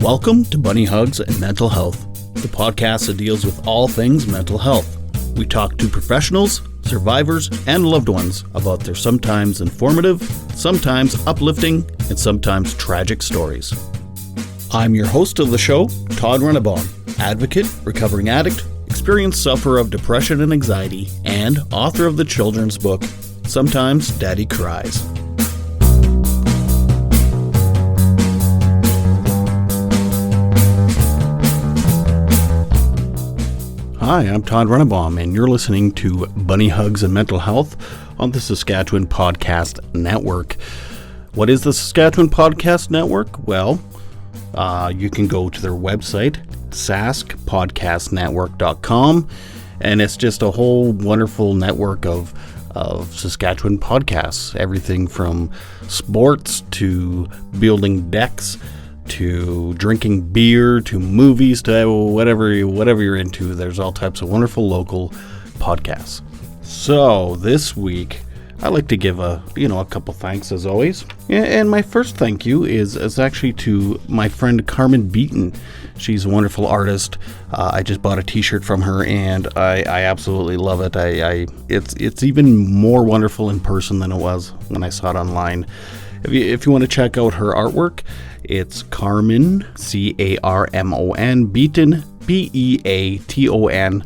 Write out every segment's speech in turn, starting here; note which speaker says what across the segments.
Speaker 1: Welcome to Bunny Hugs and Mental Health, the podcast that deals with all things mental health. We talk to professionals, survivors, and loved ones about their sometimes informative, sometimes uplifting, and sometimes tragic stories. I'm your host of the show, Todd Rennebaum, advocate, recovering addict, experienced sufferer of depression and anxiety, and author of the children's book, Sometimes Daddy Cries. Hi, I'm Todd Rennebaum, and you're listening to Bunny Hugs and Mental Health on the Saskatchewan Podcast Network. What is the Saskatchewan Podcast Network? Well, you can go to their website, saskpodcastnetwork.com, and it's just a whole wonderful network of Saskatchewan podcasts. Everything from sports to building decks to drinking beer, to movies, to whatever you're into. There's all types of wonderful local podcasts. So this week, I like to give a couple thanks as always. And my first thank you is actually to my friend Carmen Beaton. She's a wonderful artist. I just bought a t-shirt from her and I absolutely love it. It's even more wonderful in person than it was when I saw it online. If you want to check out her artwork, it's Carmen, Carmon, Beaton, Beaton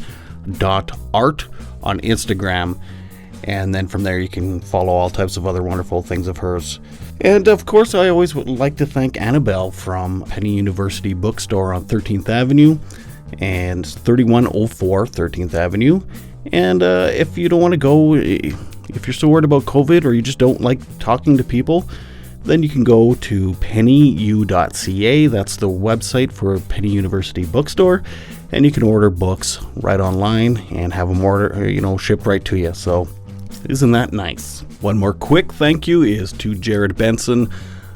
Speaker 1: .art on Instagram. And then from there you can follow all types of other wonderful things of hers. And of course, I always would like to thank Annabelle from Penny University Bookstore on 13th Avenue and 3104 13th Avenue. And if you don't want to go, if you're so worried about COVID or you just don't like talking to people, then you can go to pennyu.ca. That's the website for Penny University Bookstore. And you can order books right online and have them shipped right to you. So isn't that nice? One more quick thank you is to Jared Benson.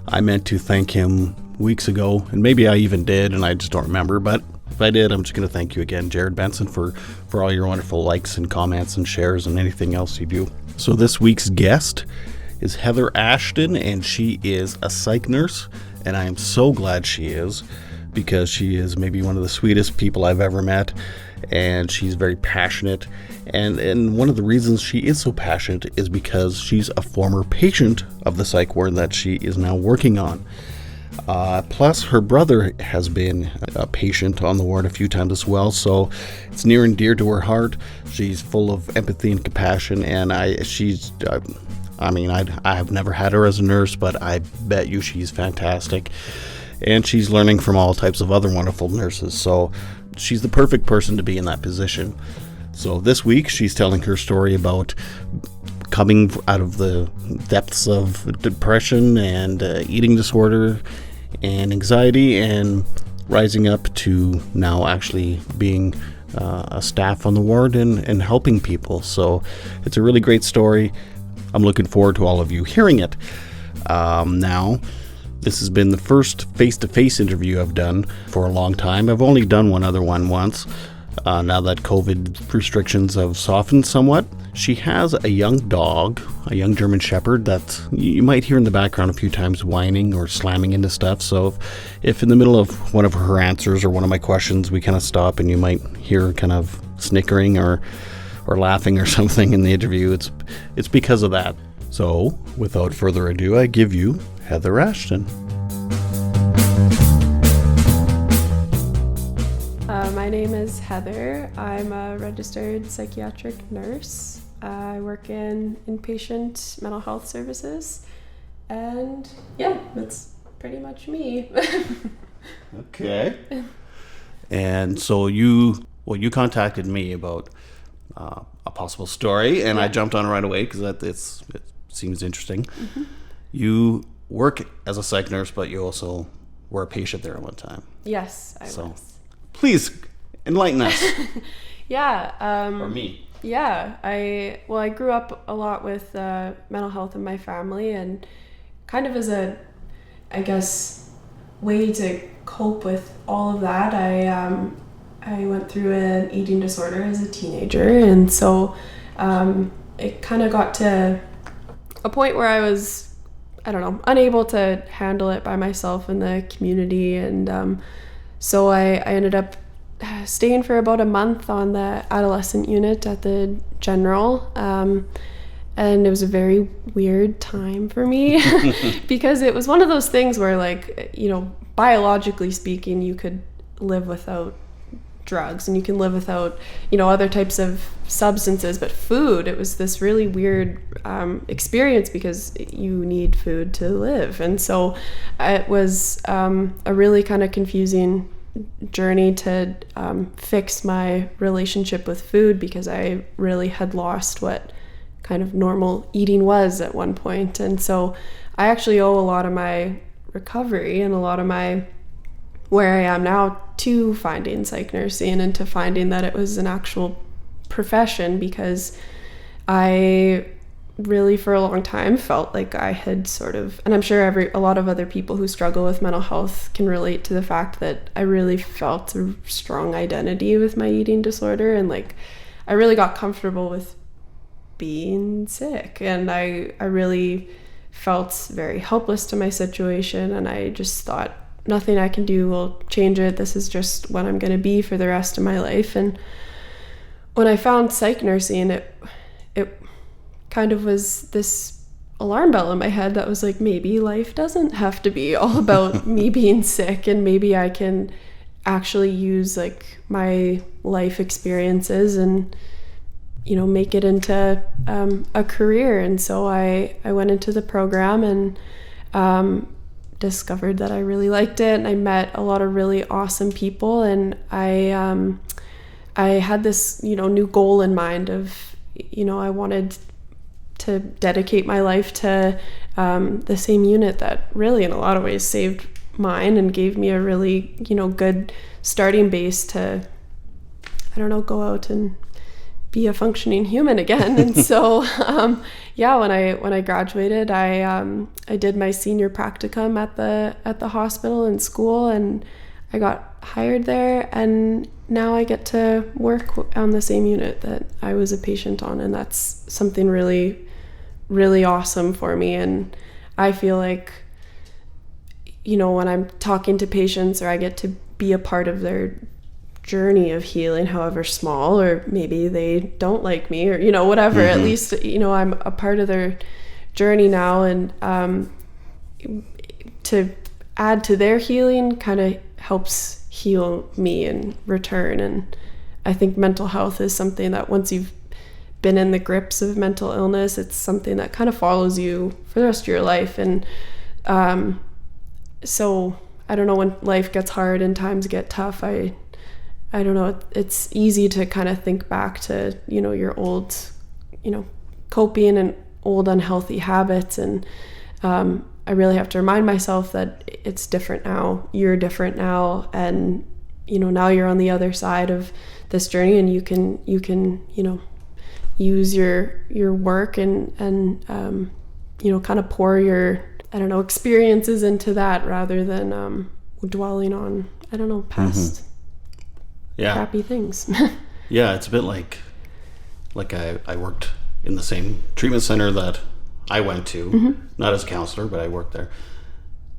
Speaker 1: I meant to thank him weeks ago, and maybe I even did, and I just don't remember. But if I did, I'm just going to thank you again, Jared Benson, for all your wonderful likes and comments and shares and anything else you do. So this week's guest is Heather Ashton, and she is a psych nurse, and I am so glad she is, because she is maybe one of the sweetest people I've ever met, and she's very passionate. And one of the reasons she is so passionate is because she's a former patient of the psych ward that she is now working on. Plus, her brother has been a patient on the ward a few times as well, so it's near and dear to her heart. She's full of empathy and compassion, and I have never had her as a nurse, but I bet you she's fantastic. And she's learning from all types of other wonderful nurses, so she's the perfect person to be in that position. So this week, she's telling her story about coming out of the depths of depression and eating disorder and anxiety, and rising up to now actually being a staff on the ward and helping people. So it's a really great story. I'm looking forward to all of you hearing it. Now, this has been the first face-to-face interview I've done for a long time. I've only done one other one once, now that COVID restrictions have softened somewhat. She has a young dog, a young German Shepherd, that you might hear in the background a few times whining or slamming into stuff. So if in the middle of one of her answers or one of my questions we kind of stop and you might hear kind of snickering or laughing or something in the interview, it's because of that. So without further ado, I give you Heather Ashton.
Speaker 2: My name is Heather. I'm a registered psychiatric nurse. I work in inpatient mental health services. And yeah, that's pretty much me.
Speaker 1: Okay. And so you contacted me about a possible story, and yeah. I jumped on right away because it seems interesting. Mm-hmm. You work as a psych nurse, but you also were a patient there at one time.
Speaker 2: Yes, I was.
Speaker 1: Please enlighten us.
Speaker 2: Yeah.
Speaker 1: Or me.
Speaker 2: Yeah. I grew up a lot with mental health in my family, and kind of as a, I guess, way to cope with all of that, I went through an eating disorder as a teenager, and so it kind of got to a point where I was I don't know, unable to handle it by myself in the community. And so I ended up staying for about a month on the adolescent unit at the general. And it was a very weird time for me because it was one of those things where, like, you know, biologically speaking, you could live without drugs and you can live without, you know, other types of substances, but food, it was this really weird experience because you need food to live. And so it was a really kind of confusing journey to fix my relationship with food, because I really had lost what kind of normal eating was at one point. And so I actually owe a lot of my recovery and a lot of my where I am now to finding psych nursing and to finding that it was an actual profession, because I really for a long time felt like I had sort of, and I'm sure a lot of other people who struggle with mental health can relate to the fact that I really felt a strong identity with my eating disorder, and like I really got comfortable with being sick, and I really felt very helpless to my situation, and I just thought nothing I can do will change it. This is just what I'm going to be for the rest of my life. And when I found psych nursing, it kind of was this alarm bell in my head that was like, maybe life doesn't have to be all about me being sick, and maybe I can actually use like my life experiences and, you know, make it into a career. And so I went into the program and discovered that I really liked it, and I met a lot of really awesome people, and I had this, you know, new goal in mind of, you know, I wanted to dedicate my life to the same unit that really in a lot of ways saved mine and gave me a really, you know, good starting base to, I don't know, go out and be a functioning human again. And so yeah, when I graduated, I did my senior practicum at the hospital and school, and I got hired there, and now I get to work on the same unit that I was a patient on, and that's something really, really awesome for me. And I feel like, you know, when I'm talking to patients, or I get to be a part of their journey of healing, however small, or maybe they don't like me, or, you know, whatever, at least, you know, I'm a part of their journey now, and to add to their healing kind of helps heal me in return. And I think mental health is something that once you've been in the grips of mental illness, it's something that kind of follows you for the rest of your life. And so I don't know, when life gets hard and times get tough, I don't know, it's easy to kind of think back to, you know, your old, you know, coping and old unhealthy habits. And I really have to remind myself that it's different now. You're different now. And, you know, now you're on the other side of this journey, and you can, you know, use your work and you know, kind of pour your, I don't know, experiences into that rather than dwelling on, I don't know, past crappy things.
Speaker 1: Yeah, it's a bit like I worked in the same treatment center that I went to, not as a counselor, but I worked there.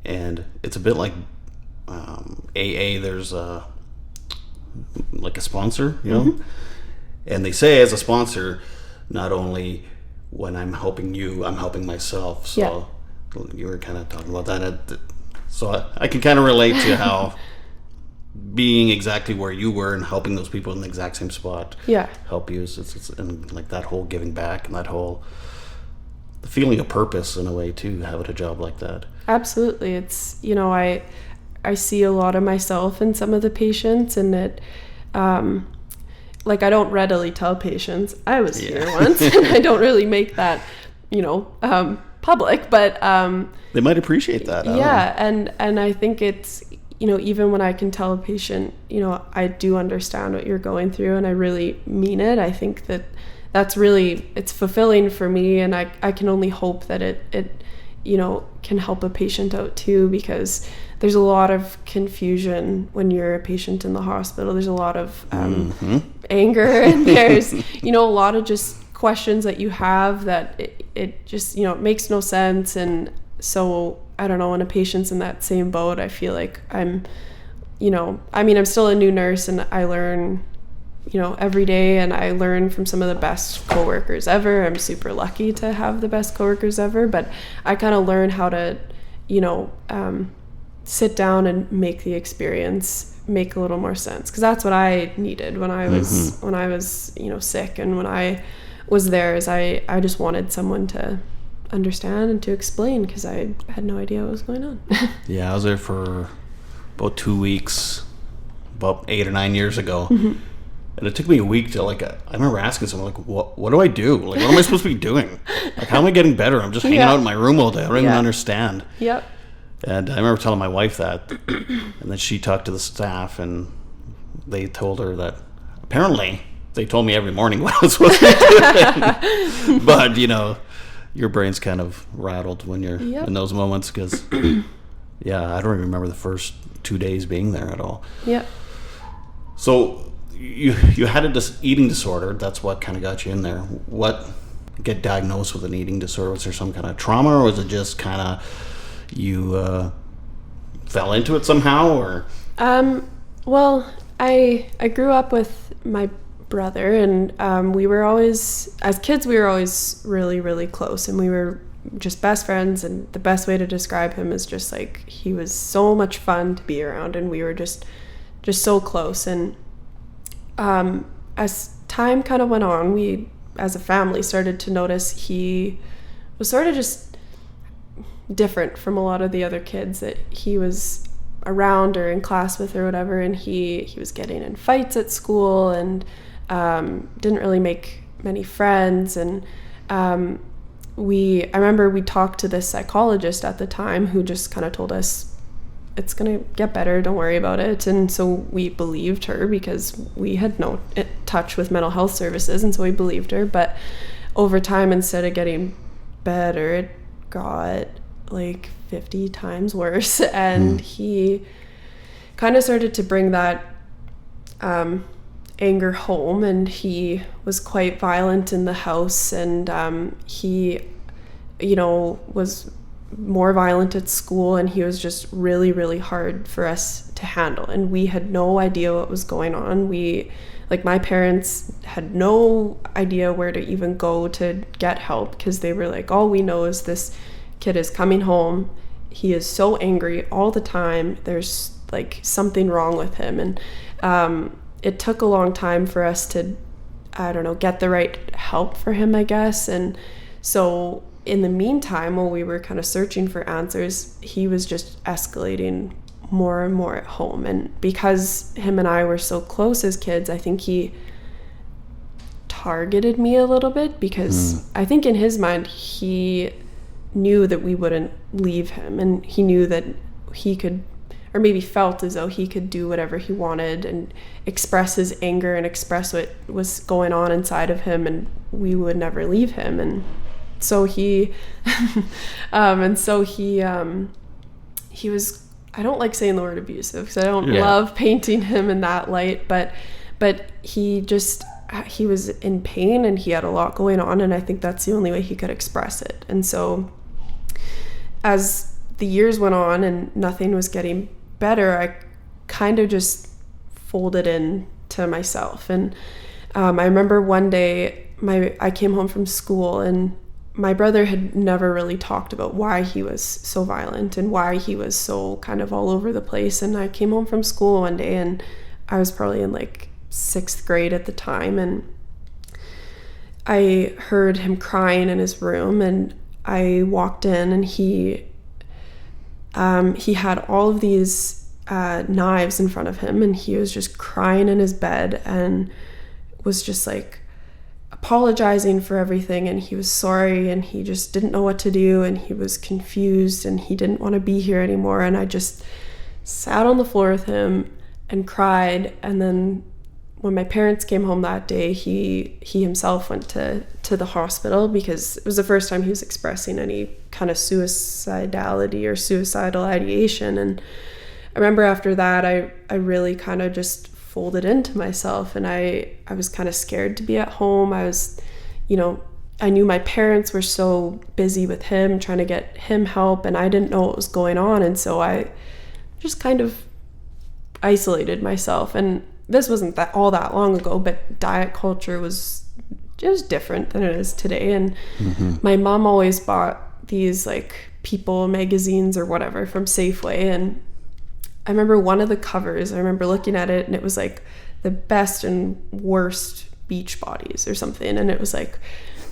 Speaker 1: And it's a bit like AA, there's like a sponsor, you know? And they say as a sponsor, not only when I'm helping you, I'm helping myself. So you were kind of talking about that. So I can kind of relate to how being exactly where you were and helping those people in the exact same spot help you. It's and like that whole giving back and that whole the feeling of purpose in a way too, having a job like that. Absolutely.
Speaker 2: It's, you know, I see a lot of myself in some of the patients, and it like I don't readily tell patients I was here once, and I don't really make that, you know, public, but
Speaker 1: they might appreciate that.
Speaker 2: And I think it's, you know, even when I can tell a patient, you know, I do understand what you're going through and I really mean it, I think that's really, it's fulfilling for me, and I can only hope that it you know, can help a patient out too, because there's a lot of confusion when you're a patient in the hospital. There's a lot of anger, and there's, you know, a lot of just questions that you have that it just, you know, it makes no sense. And so I don't know, when a patient's in that same boat, I feel like I'm still a new nurse, and I learn, every day, and I learn from some of the best coworkers ever. I'm super lucky to have the best coworkers ever, but I kind of learn how to, sit down and make the experience make a little more sense, because that's what I needed when I was sick, and when I was there, is I just wanted someone to understand and to explain, because I had no idea what was going on.
Speaker 1: Yeah, I was there for about 2 weeks, about 8 or 9 years ago. And it took me a week to, I remember asking someone, what do I do? What am I supposed to be doing? How am I getting better? I'm just hanging out in my room all day. I don't even understand.
Speaker 2: Yep.
Speaker 1: And I remember telling my wife that, and then she talked to the staff, and they told her that apparently they told me every morning what I was supposed to be doing. But, your brain's kind of rattled when you're in those moments, because, I don't even remember the first 2 days being there at all.
Speaker 2: Yep.
Speaker 1: So you had a eating disorder. That's what kind of got you in there. What get diagnosed with an eating disorder? Was there some kind of trauma, or was it just kind of you fell into it somehow, or?
Speaker 2: Well, I grew up with my brother, and we were always, as kids, we were always really, really close, and we were just best friends. And the best way to describe him is just he was so much fun to be around, and we were just so close. And as time kind of went on, we as a family started to notice he was sort of just different from a lot of the other kids that he was around or in class with or whatever, and he was getting in fights at school, and didn't really make many friends. And I remember we talked to this psychologist at the time, who just kind of told us, it's gonna get better, don't worry about it. And so we believed her, because we had no touch with mental health services, and so we believed her. But over time, instead of getting better, it got 50 times worse. And he kind of started to bring that anger home, and he was quite violent in the house, and he was more violent at school, and he was just really, really hard for us to handle, and we had no idea what was going on. My parents had no idea where to even go to get help, because they were like, all we know is this kid is coming home, he is so angry all the time, there's something wrong with him. And it took a long time for us to, get the right help for him, I guess. And so in the meantime, while we were kind of searching for answers, he was just escalating more and more at home. And because him and I were so close as kids, I think he targeted me a little bit, because I think in his mind, he knew that we wouldn't leave him, and he knew that he could, or maybe felt as though he could do whatever he wanted and express his anger and express what was going on inside of him, and we would never leave him. And so he he was, I don't like saying the word abusive, because I don't love painting him in that light, but he was in pain, and he had a lot going on, and I think that's the only way he could express it. And so as the years went on and nothing was getting better, I kind of just folded in to myself. And I remember one day I came home from school, and my brother had never really talked about why he was so violent and why he was so kind of all over the place. And I came home from school one day, and I was probably in 6th grade at the time, and I heard him crying in his room, and I walked in, and he had all of these knives in front of him, and he was just crying in his bed and was just apologizing for everything, and he was sorry, and he just didn't know what to do, and he was confused, and he didn't want to be here anymore. And I just sat on the floor with him and cried. And then when my parents came home that day, he himself went to the hospital, because it was the first time he was expressing any kind of suicidality or suicidal ideation. And I remember after that, I really kind of just folded into myself, and I was kind of scared to be at home. I was, I knew my parents were so busy with him, trying to get him help, and I didn't know what was going on. And so I just kind of isolated myself. And this wasn't all that long ago, but diet culture was just different than it is today. And my mom always bought these like People magazines or whatever from Safeway. And I remember one of the covers, I remember looking at it, and it was like the best and worst beach bodies or something. And it was like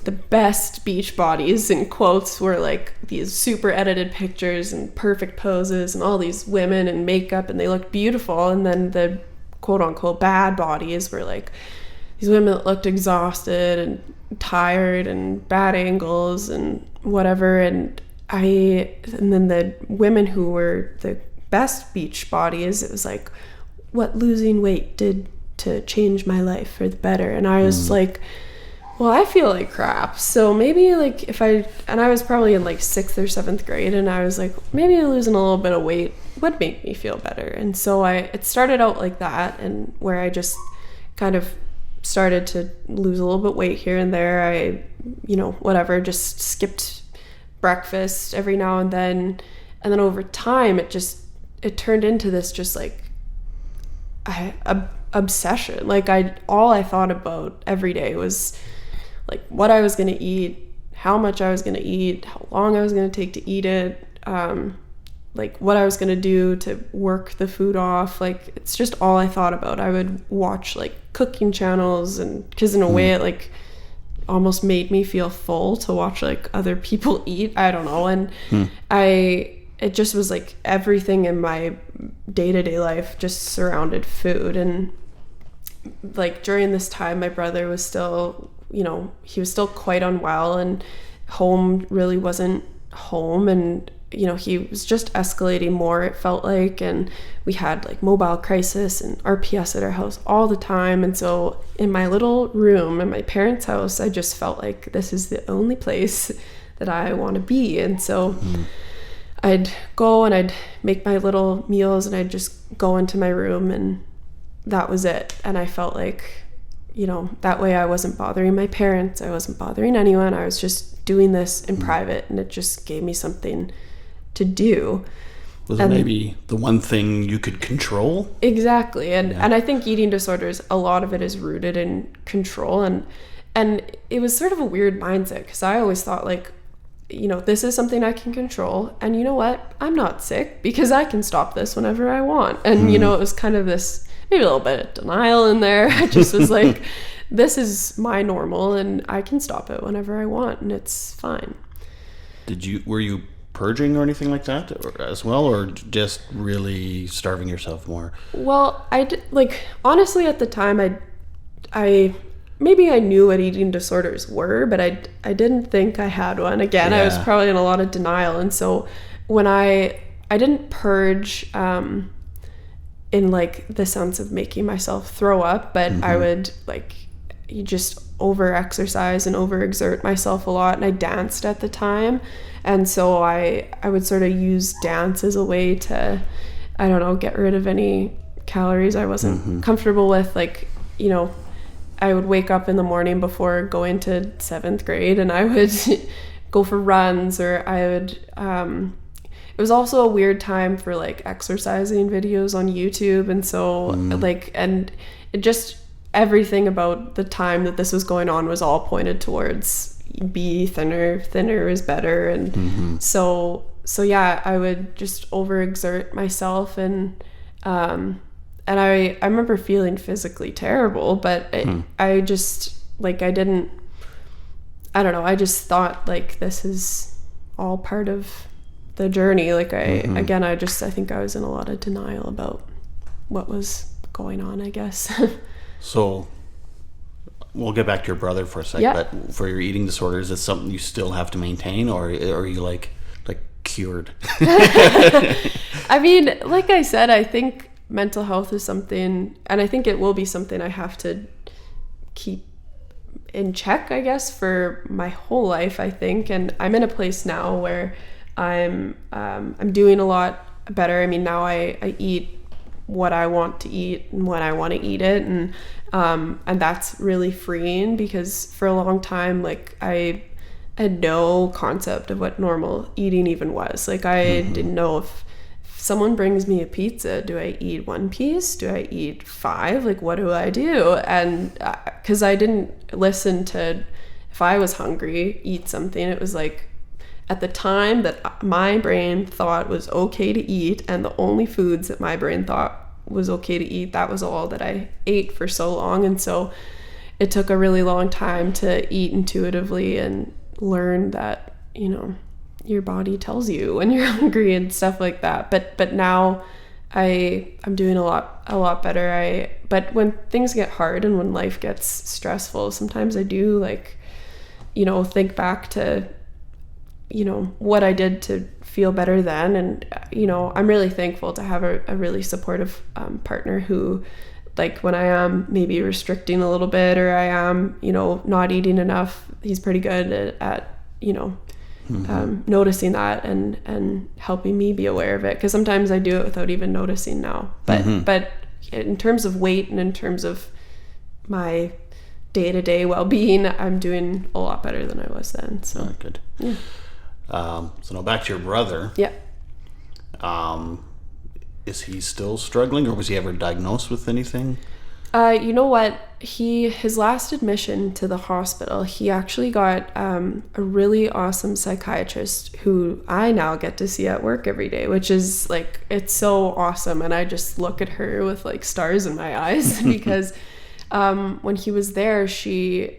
Speaker 2: the best beach bodies in quotes were like these super edited pictures and perfect poses and all these women in makeup, and they looked beautiful. And then the quote unquote bad bodies were like these women that looked exhausted and tired and bad angles and whatever. And then the women who were the best beach bodies, it was like what losing weight did to change my life for the better. And I was like, well, I feel like crap. So maybe like and I was probably in like 6th or 7th grade, and I was like, maybe losing a little bit of weight would make me feel better. And so it started out like that, and where I just kind of started to lose a little bit weight here and there. I, whatever, just skipped breakfast every now and then. And then over time, it turned into this just like obsession. Like all I thought about every day was like what I was going to eat, how much I was going to eat, how long I was going to take to eat it, like what I was going to do to work the food off. Like it's just all I thought about. I would watch like cooking channels, and because in a way it like almost made me feel full to watch like other people eat. I don't know. And it just was like everything in my day-to-day life just surrounded food. And like during this time, my brother was still, he was still quite unwell, and home really wasn't home. And, he was just escalating more, it felt like. And we had like mobile crisis and RPS at our house all the time. And so in my little room in my parents' house, I just felt like this is the only place that I want to be. And so I'd go and I'd make my little meals, and I'd just go into my room, and that was it. And I felt like, that way I wasn't bothering my parents, I wasn't bothering anyone, I was just doing this in private, and it just gave me something to do.
Speaker 1: Was it maybe the one thing you could control? Exactly.
Speaker 2: And I think eating disorders, a lot of it is rooted in control, and it was sort of a weird mindset, because I always thought like, this is something I can control, and you know what? I'm not sick because I can stop this whenever I want. And, it was kind of this, maybe a little bit of denial in there. I just was like, this is my normal, and I can stop it whenever I want, and it's fine.
Speaker 1: Were you purging or anything like that as well, or just really starving yourself more?
Speaker 2: Well, I did, like, honestly, at the time, I maybe I knew what eating disorders were, but I didn't think I had one. Again, I was probably in a lot of denial. And so when I didn't purge in like the sense of making myself throw up, but I would like just over exercise and overexert myself a lot. And I danced at the time. And so I would sort of use dance as a way to, I don't know, get rid of any calories I wasn't comfortable with. Like, I would wake up in the morning before going to 7th grade, and I would go for runs, or I would, it was also a weird time for like exercising videos on YouTube. And so like, and it just, everything about the time that this was going on was all pointed towards be thinner is better. And so yeah, I would just overexert myself, and I remember feeling physically terrible, but I just, like, I don't know, I just thought, like, this is all part of the journey. Like, I think I was in a lot of denial about what was going on, I guess.
Speaker 1: So, we'll get back to your brother for a sec, but for your eating disorders, is it something you still have to maintain, or are you, like cured?
Speaker 2: I mean, like I said, I think mental health is something, and I think it will be something I have to keep in check, I guess, for my whole life, I think. And I'm in a place now where I'm doing a lot better. I mean, now I eat what I want to eat and when I want to eat it, and And that's really freeing, because for a long time, like, I had no concept of what normal eating even was. Like, I didn't know if someone brings me a pizza, do I eat one piece? Do I eat 5? Like, what do I do? And because I didn't listen to, if I was hungry, eat something. It was like, at the time that my brain thought was okay to eat, and the only foods that my brain thought was okay to eat, that was all that I ate for so long. And so it took a really long time to eat intuitively and learn that, your body tells you when you're hungry and stuff like that. But now I'm doing a lot better. But when things get hard and when life gets stressful, sometimes I do, like, think back to, what I did to feel better then. And, I'm really thankful to have a really supportive partner who, like, when I am maybe restricting a little bit, or I am, not eating enough, he's pretty good at noticing that and helping me be aware of it. Because sometimes I do it without even noticing now. But in terms of weight and in terms of my day-to-day well-being, I'm doing a lot better than I was then. So
Speaker 1: good.
Speaker 2: Yeah.
Speaker 1: So now back to your brother.
Speaker 2: Yeah.
Speaker 1: Is he still struggling, or was he ever diagnosed with anything?
Speaker 2: You know what? His last admission to the hospital, he actually got a really awesome psychiatrist who I now get to see at work every day, which is, like, it's so awesome. And I just look at her with, like, stars in my eyes because when he was there, she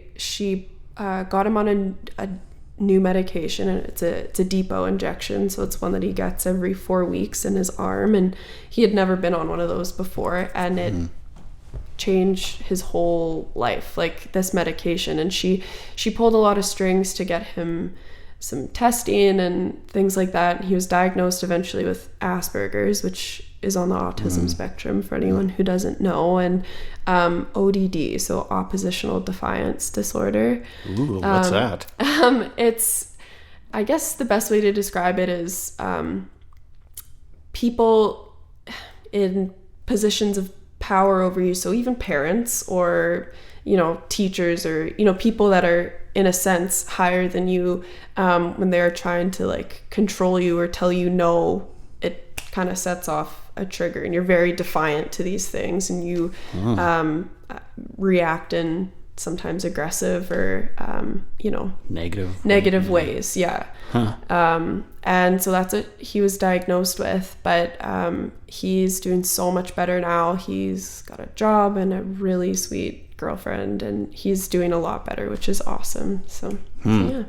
Speaker 2: got him on a new medication, and it's a depot injection, so it's one that he gets every 4 weeks in his arm, and he had never been on one of those before, and it changed his whole life, like, this medication. And she pulled a lot of strings to get him some testing and things like that. He was diagnosed eventually with Aspergers, which is on the autism spectrum for anyone who doesn't know, and ODD, so oppositional defiance disorder.
Speaker 1: Ooh, what's that?
Speaker 2: It's, I guess the best way to describe it is people in positions of power over you, so even parents or teachers, or people that are in a sense higher than you, when they're trying to, like, control you or tell you no, it kind of sets off a trigger, and you're very defiant to these things, and you react in sometimes aggressive or negative ways. And so that's what he was diagnosed with, but he's doing so much better now. He's got a job and a really sweet girlfriend, and he's doing a lot better, which is awesome. So yeah.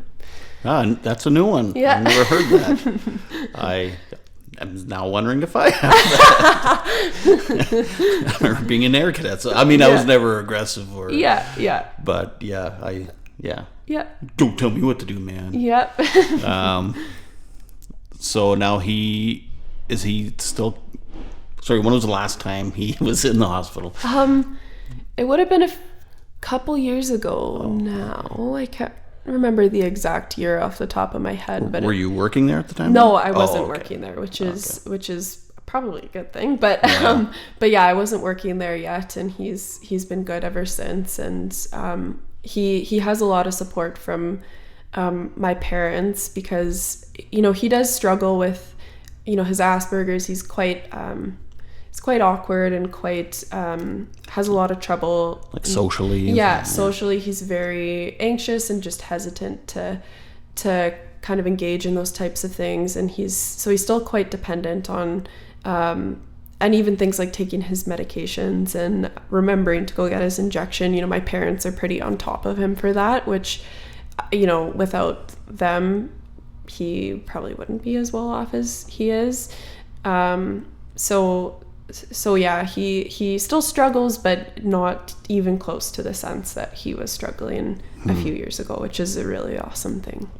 Speaker 1: That's a new one.
Speaker 2: Yeah.
Speaker 1: I've never heard that. I'm now wondering if I have that. I remember being an air cadet. So, I was never aggressive or...
Speaker 2: Yeah.
Speaker 1: But, yeah. Don't tell me what to do, man.
Speaker 2: Yep.
Speaker 1: So now is he still... Sorry, when was the last time he was in the hospital?
Speaker 2: It would have been a couple years ago now. I can't remember the exact year off the top of my head, but
Speaker 1: were you working there at the time?
Speaker 2: No, I wasn't working there, which is probably a good thing, but I wasn't working there yet, and he's been good ever since. And he has a lot of support from my parents, because he does struggle with his Aspergers. He's quite awkward and quite has a lot of trouble,
Speaker 1: like, socially.
Speaker 2: Socially he's very anxious and just hesitant to kind of engage in those types of things, and he's still quite dependent on and even things like taking his medications and remembering to go get his injection. My parents are pretty on top of him for that, which without them he probably wouldn't be as well off as he is. So yeah, he still struggles, but not even close to the sense that he was struggling a few years ago, which is a really awesome thing.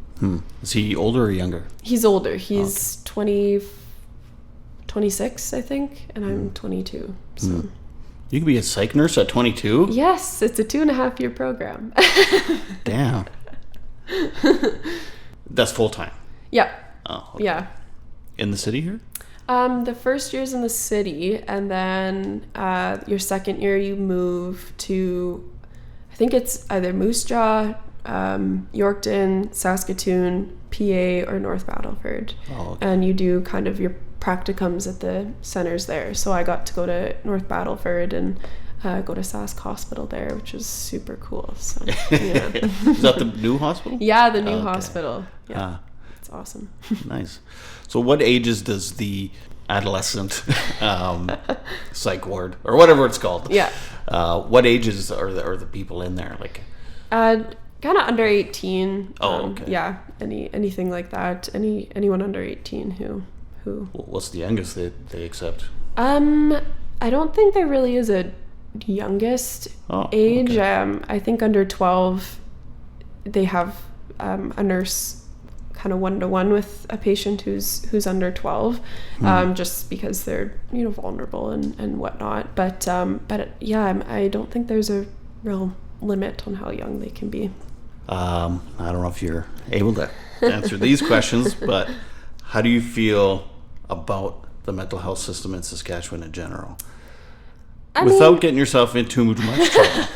Speaker 1: Is he older or younger?
Speaker 2: He's older. He's 26, I think, and I'm 22. So
Speaker 1: you can be a psych nurse at 22?
Speaker 2: Yes, it's a 2.5-year program.
Speaker 1: Damn. That's full time?
Speaker 2: Yeah.
Speaker 1: Oh, okay.
Speaker 2: Yeah.
Speaker 1: In the city here?
Speaker 2: The first year's in the city, and then your second year you move to, I think it's either Moose Jaw, Yorkton, Saskatoon, PA, or North Battleford.
Speaker 1: Oh, okay.
Speaker 2: And you do kind of your practicums at the centers there. So I got to go to North Battleford and go to Sask Hospital there, which was super cool. So yeah.
Speaker 1: Is that the new hospital?
Speaker 2: Yeah, the new hospital. Yeah, it's awesome.
Speaker 1: Nice. So what ages does the adolescent psych ward, or whatever it's called?
Speaker 2: Yeah.
Speaker 1: What ages are the people in there? Like,
Speaker 2: kind of under 18.
Speaker 1: Oh, okay.
Speaker 2: Yeah, anything like that. Anyone under 18 who.
Speaker 1: What's the youngest they accept?
Speaker 2: I don't think there really is a youngest age.
Speaker 1: Okay.
Speaker 2: I think under 12, they have a nurse kind of 1-to-1 with a patient who's under 12, just because they're vulnerable and whatnot. But yeah, I don't think there's a real limit on how young they can be.
Speaker 1: I don't know if you're able to answer these questions, but how do you feel about the mental health system in Saskatchewan in general? Without getting yourself into much trouble.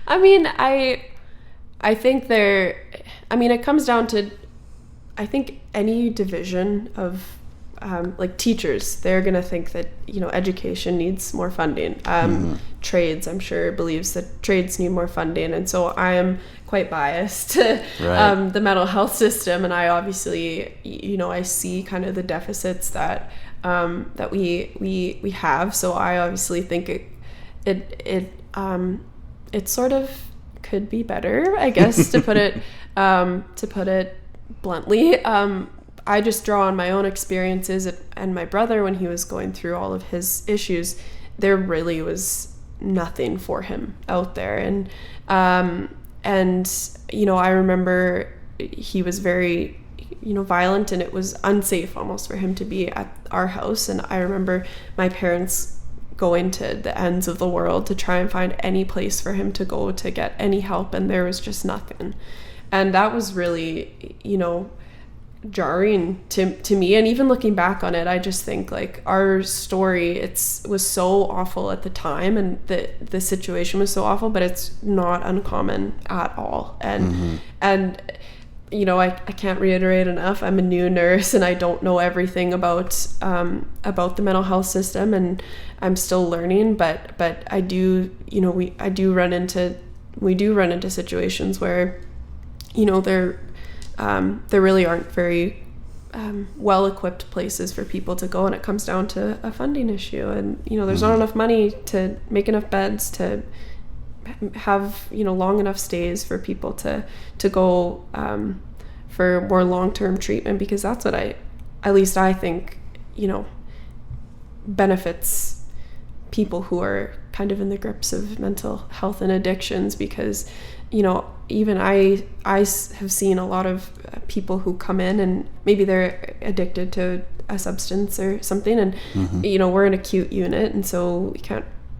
Speaker 2: I mean, I think it comes down to, I think any division of like teachers, they're going to think that, education needs more funding. Trades, I'm sure, believes that trades need more funding. And so I am quite biased to the mental health system. And I obviously, I see kind of the deficits that we have. So I obviously think it sort of could be better, I guess, to put it bluntly. I just draw on my own experiences and my brother when he was going through all of his issues. There really was nothing for him out there, and I remember he was very violent, and it was unsafe almost for him to be at our house. And I remember my parents going to the ends of the world to try and find any place for him to go to get any help, and there was just nothing. And that was really jarring to me. And even looking back on it, I just think like our story, was so awful at the time, and the situation was so awful, but it's not uncommon at all. And I can't reiterate enough, I'm a new nurse and I don't know everything about the mental health system, and I'm still learning, but I do run into situations where there really aren't very well-equipped places for people to go, and it comes down to a funding issue. And there's not enough money to make enough beds to have long enough stays for people to go for more long-term treatment, because that's what I think benefits people who are kind of in the grips of mental health and addictions. Because even I have seen a lot of people who come in and maybe they're addicted to a substance or something, and we're an acute unit, and so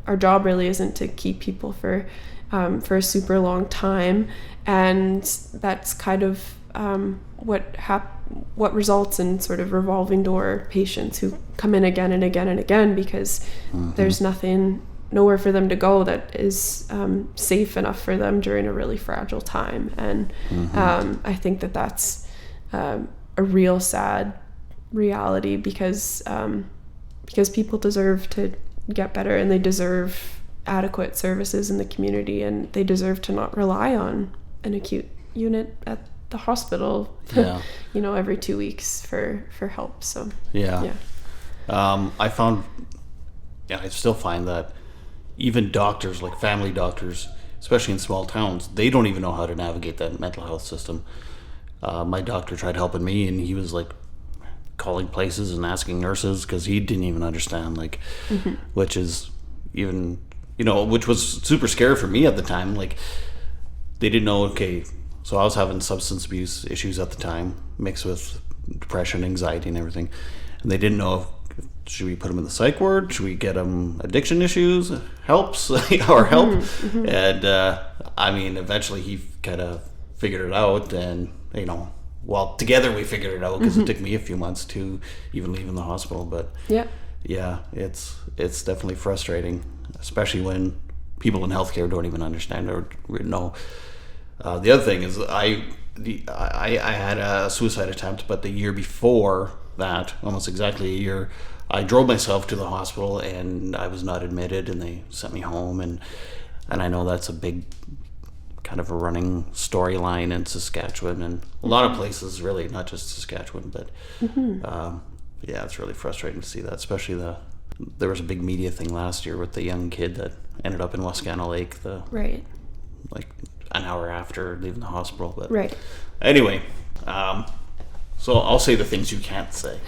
Speaker 2: our job really isn't to keep people for a super long time, and that's kind of what results in sort of revolving door patients who come in again and again and again, because there's nowhere for them to go that is safe enough for them during a really fragile time. And I think that's a real sad reality, because people deserve to get better, and they deserve adequate services in the community, and they deserve to not rely on an acute unit at the hospital every 2 weeks for help. So
Speaker 1: I still find that even doctors, like family doctors, especially in small towns, they don't even know how to navigate that mental health system. My doctor tried helping me, and he was like calling places and asking nurses because he didn't even understand, which is even, which was super scary for me at the time. Like, they didn't know, okay, so I was having substance abuse issues at the time, mixed with depression, anxiety, and everything. And they didn't know should we put him in the psych ward? Should we get him addiction issues? Helps or help? And eventually he kind of figured it out, and well, together we figured it out, because it took me a few months to even leave in the hospital. But yeah, it's definitely frustrating, especially when people in healthcare don't even understand or know. The other thing is I had a suicide attempt, but the year before that, almost exactly a year, I drove myself to the hospital and I was not admitted, and they sent me home. And I know that's a big kind of a running storyline in Saskatchewan and a lot of places, really, not just Saskatchewan. But yeah, it's really frustrating to see that, especially there was a big media thing last year with the young kid that ended up in Wascana Lake, like an hour after leaving the hospital. But anyway, so I'll say the things you can't say.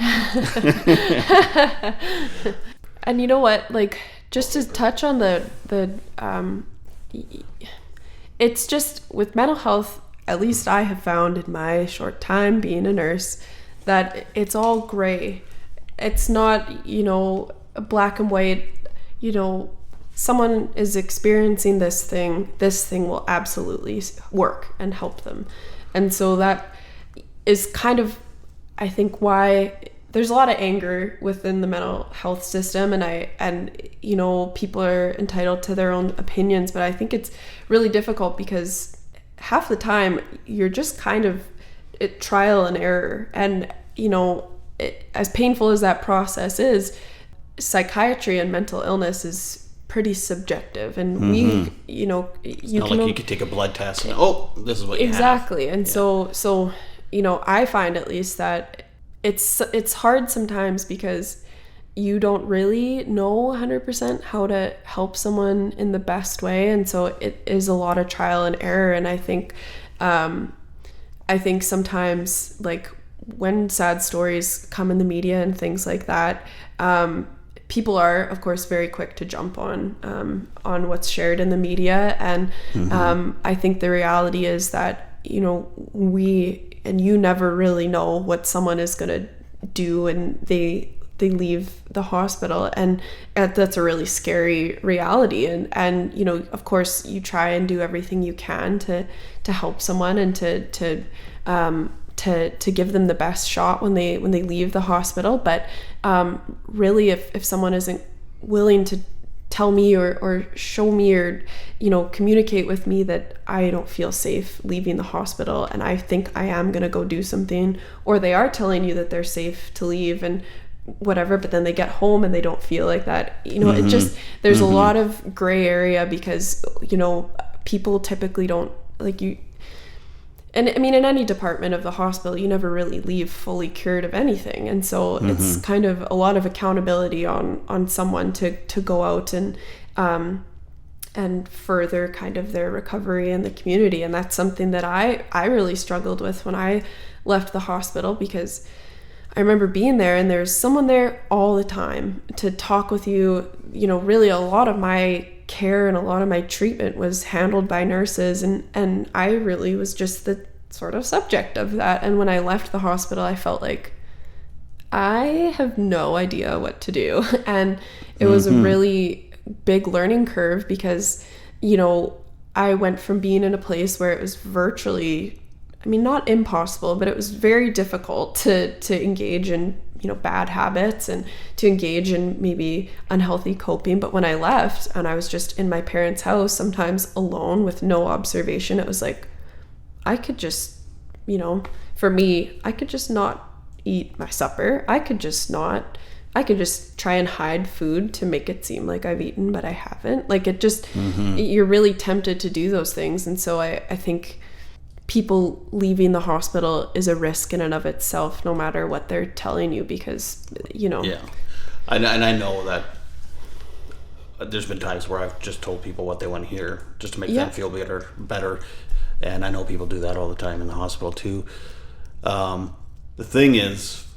Speaker 2: And you know what, like, just to touch on the it's just with mental health, at least I have found in my short time being a nurse, that it's all gray. It's not, black and white. Someone is experiencing this thing will absolutely work and help them. And so that is kind of, I think, why there's a lot of anger within the mental health system, and people are entitled to their own opinions, but I think it's really difficult because half the time you're just kind of trial and error. And as painful as that process is, psychiatry and mental illness is pretty subjective, and you
Speaker 1: you could take a blood test and this is what you
Speaker 2: exactly
Speaker 1: have.
Speaker 2: And so I find, at least, that it's hard sometimes because you don't really know 100% how to help someone in the best way, and so it is a lot of trial and error. And I think sometimes, like, when sad stories come in the media and things like that, people are, of course, very quick to jump on what's shared in the media. And I think the reality is that you never really know what someone is going to do when they leave the hospital, and that's a really scary reality. And of course, you try and do everything you can to help someone and to give them the best shot when they leave the hospital. But really, if someone isn't willing to tell me or show me or communicate with me that I don't feel safe leaving the hospital, and I think I am going to go do something, or they are telling you that they're safe to leave and whatever, but then they get home and they don't feel like that, it just, there's a lot of gray area, because people typically don't, like, you. And I mean, in any department of the hospital, you never really leave fully cured of anything. And so it's kind of a lot of accountability on someone to go out and further kind of their recovery in the community. And that's something that I really struggled with when I left the hospital, because I remember being there and there's someone there all the time to talk with you. Really a lot of my care and a lot of my treatment was handled by nurses, and I really was just the sort of subject of that. And when I left the hospital, I felt like I have no idea what to do. And it was a really big learning curve, because I went from being in a place where it was virtually, I mean, not impossible, but it was very difficult to engage in bad habits and to engage in maybe unhealthy coping. But when I left and I was just in my parents' house, sometimes alone with no observation, it was like I could just, for me, I could just not eat my supper. I could just try and hide food to make it seem like I've eaten, but I haven't. Like, it just, you're really tempted to do those things. And so I think people leaving the hospital is a risk in and of itself, no matter what they're telling you, because
Speaker 1: yeah, and I know that there's been times where I've just told people what they want to hear just to make them feel better, and I know people do that all the time in the hospital too. The thing is,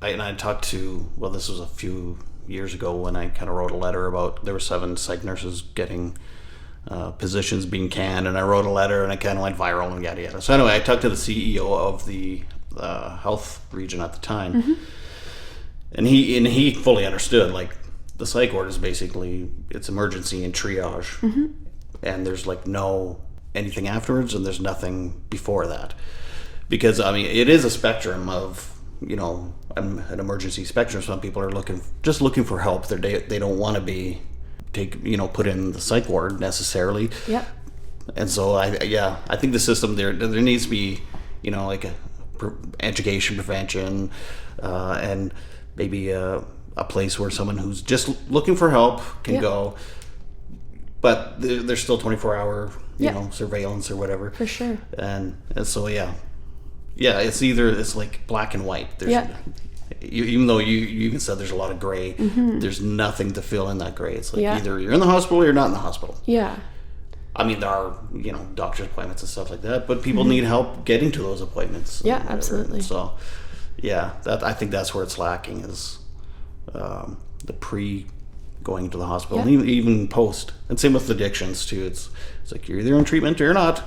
Speaker 1: I talked to, well, this was a few years ago when I kind of wrote a letter about, there were 7 psych nurses getting positions being canned, and I wrote a letter and it kind of went viral and yada yada. So anyway, I talked to the CEO of the health region at the time, and he fully understood, like, the psych ward is basically, it's emergency and triage, and there's like no anything afterwards, and there's nothing before that. because I mean, it is a spectrum of, an emergency spectrum. Some people are looking for help. They don't want to be put in the psych ward necessarily.
Speaker 2: Yeah.
Speaker 1: And so I think the system there needs to be, like education, prevention, and maybe a place where someone who's just looking for help can go, but there's still 24-hour surveillance or whatever.
Speaker 2: For sure.
Speaker 1: And so it's like black and white. Even though you even said there's a lot of gray, there's nothing to fill in that gray. It's like either you're in the hospital or you're not in the hospital.
Speaker 2: Yeah.
Speaker 1: I mean, there are, doctor's appointments and stuff like that, but people need help getting to those appointments.
Speaker 2: Yeah, absolutely.
Speaker 1: So, I think that's where it's lacking is the pre going to the hospital, and even post. And same with addictions, too. It's like you're either in treatment or you're not.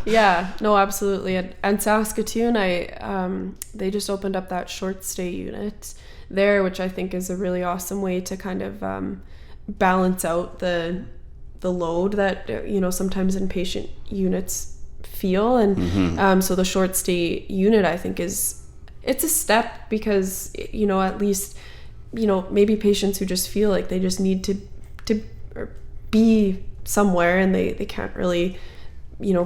Speaker 2: Yeah, no, absolutely. And Saskatoon, they just opened up that short stay unit there, which I think is a really awesome way to kind of balance out the load that sometimes inpatient units feel. And so the short stay unit, I think, it's a step because at least maybe patients who just feel like they just need to be somewhere and they can't really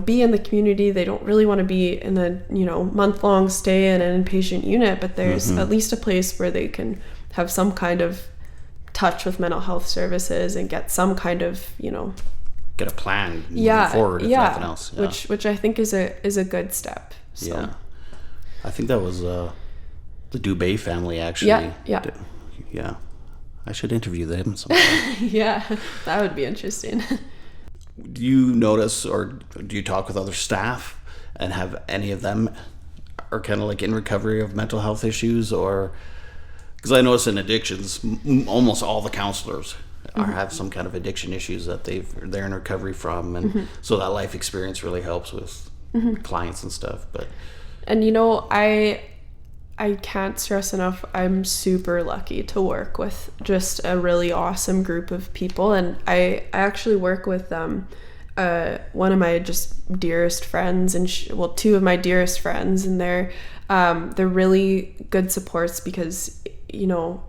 Speaker 2: be in the community. They don't really want to be in a month-long stay in an inpatient unit, but there's at least a place where they can have some kind of touch with mental health services and get some kind of
Speaker 1: get a plan moving forward, if nothing else.
Speaker 2: Which I think is a good step. So.
Speaker 1: I think that was the Dubé family, actually. Yeah, I should interview them sometime.
Speaker 2: Yeah, that would be interesting.
Speaker 1: Do you notice, or do you talk with other staff, and have any of them are kind of like in recovery of mental health issues? Or because I notice in addictions, almost all the counselors have some kind of addiction issues that they're in recovery from, and so that life experience really helps with clients and stuff.
Speaker 2: And I can't stress enough, I'm super lucky to work with just a really awesome group of people. And I actually work with one of my just dearest friends, and two of my dearest friends, and they're really good supports because no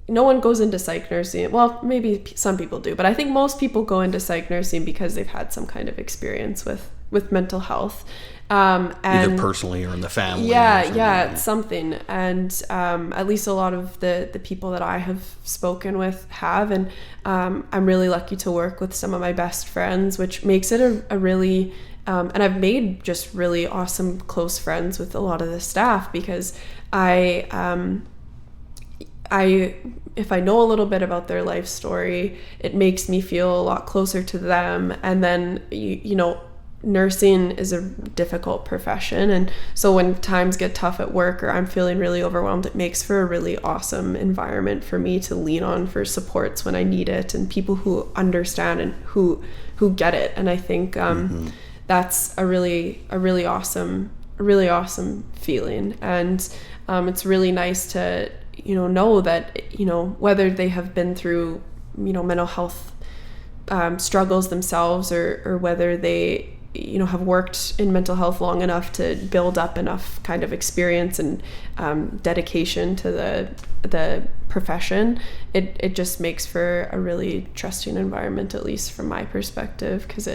Speaker 2: one goes into psych nursing. Well, maybe some people do, but I think most people go into psych nursing because they've had some kind of experience with mental health. And
Speaker 1: either personally or in the family.
Speaker 2: It's something. And at least a lot of the people that I have spoken with have. And I'm really lucky to work with some of my best friends, which makes it a really... and I've made just really awesome close friends with a lot of the staff because if I know a little bit about their life story, it makes me feel a lot closer to them. And then, nursing is a difficult profession. And so when times get tough at work or I'm feeling really overwhelmed, it makes for a really awesome environment for me to lean on for supports when I need it, and people who understand and who get it. And I think that's a really awesome feeling. And it's really nice to know that whether they have been through mental health struggles themselves or whether they have worked in mental health long enough to build up enough kind of experience and dedication to the profession, it just makes for a really trusting environment, at least from my perspective, because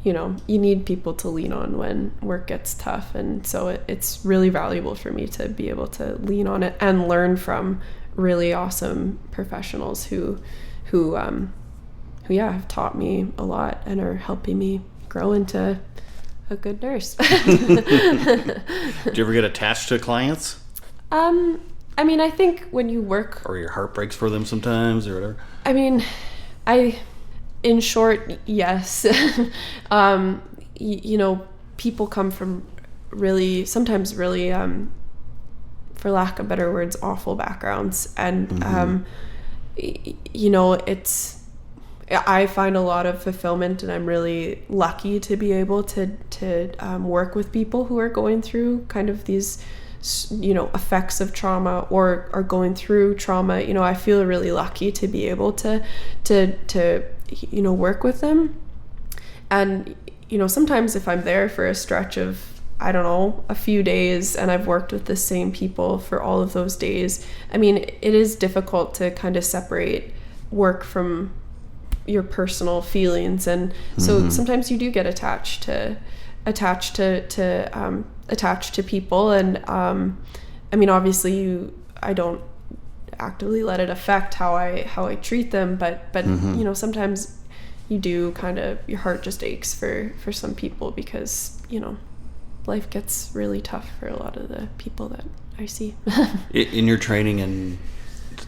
Speaker 2: you need people to lean on when work gets tough. And so it's really valuable for me to be able to lean on it and learn from really awesome professionals who have taught me a lot and are helping me grow into a good nurse.
Speaker 1: Do you ever get attached to clients?
Speaker 2: I mean, I think when you work...
Speaker 1: Or your heart breaks for them sometimes or whatever?
Speaker 2: I mean, in short, yes. People come from sometimes really, for lack of better words, awful backgrounds. And, I find a lot of fulfillment, and I'm really lucky to be able to work with people who are going through kind of these, effects of trauma or are going through trauma. I feel really lucky to be able to work with them. And, sometimes if I'm there for a stretch of, I don't know, a few days, and I've worked with the same people for all of those days, I mean, it is difficult to kind of separate work from your personal feelings. And so sometimes you do get attached to people. And I mean, obviously I don't actively let it affect how I treat them, but sometimes you do kind of, your heart just aches for some people, because life gets really tough for a lot of the people that I see.
Speaker 1: In your training and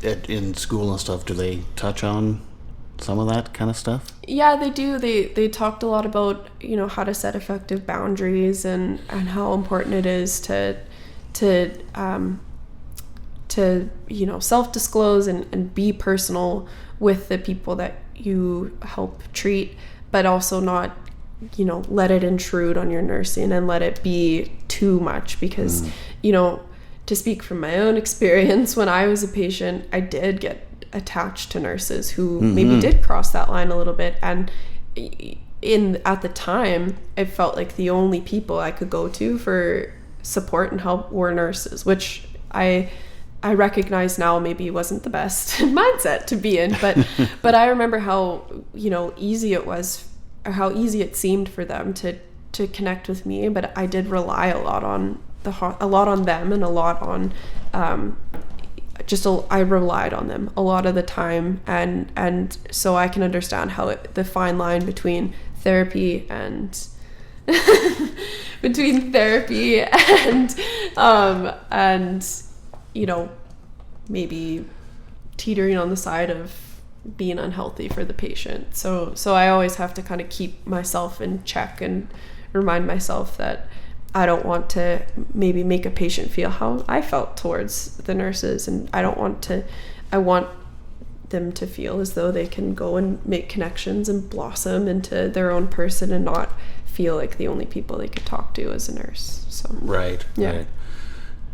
Speaker 1: in school and stuff, do they touch on some of that kind of stuff?
Speaker 2: Yeah, they do. They talked a lot about how to set effective boundaries, and how important it is to self-disclose and be personal with the people that you help treat, but also not let it intrude on your nursing and let it be too much, because to speak from my own experience, when I was a patient, I did get attached to nurses who maybe did cross that line a little bit, and at the time it felt like the only people I could go to for support and help were nurses, which I recognize now maybe wasn't the best mindset to be in, but I remember how easy it was, or how easy it seemed for them to connect with me, but I did rely a lot on them, and a lot on I relied on them a lot of the time, and so I can understand how the fine line between therapy and maybe teetering on the side of being unhealthy for the patient. So I always have to kind of keep myself in check and remind myself that I don't want to maybe make a patient feel how I felt towards the nurses, and I want them to feel as though they can go and make connections and blossom into their own person, and not feel like the only people they could talk to as a nurse. So
Speaker 1: right. And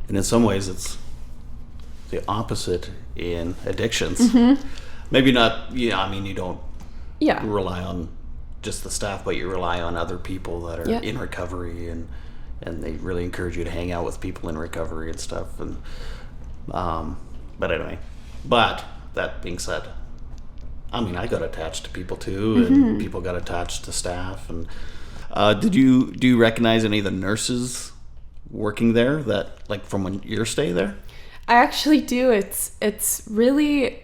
Speaker 1: in some ways it's the opposite in addictions. Maybe not, I mean, you don't rely on just the staff, but you rely on other people that are in recovery, and they really encourage you to hang out with people in recovery and stuff. And but anyway, that being said, I mean, I got attached to people too, and people got attached to staff. And do you recognize any of the nurses working there that, like, from your stay there?
Speaker 2: I actually do. It's really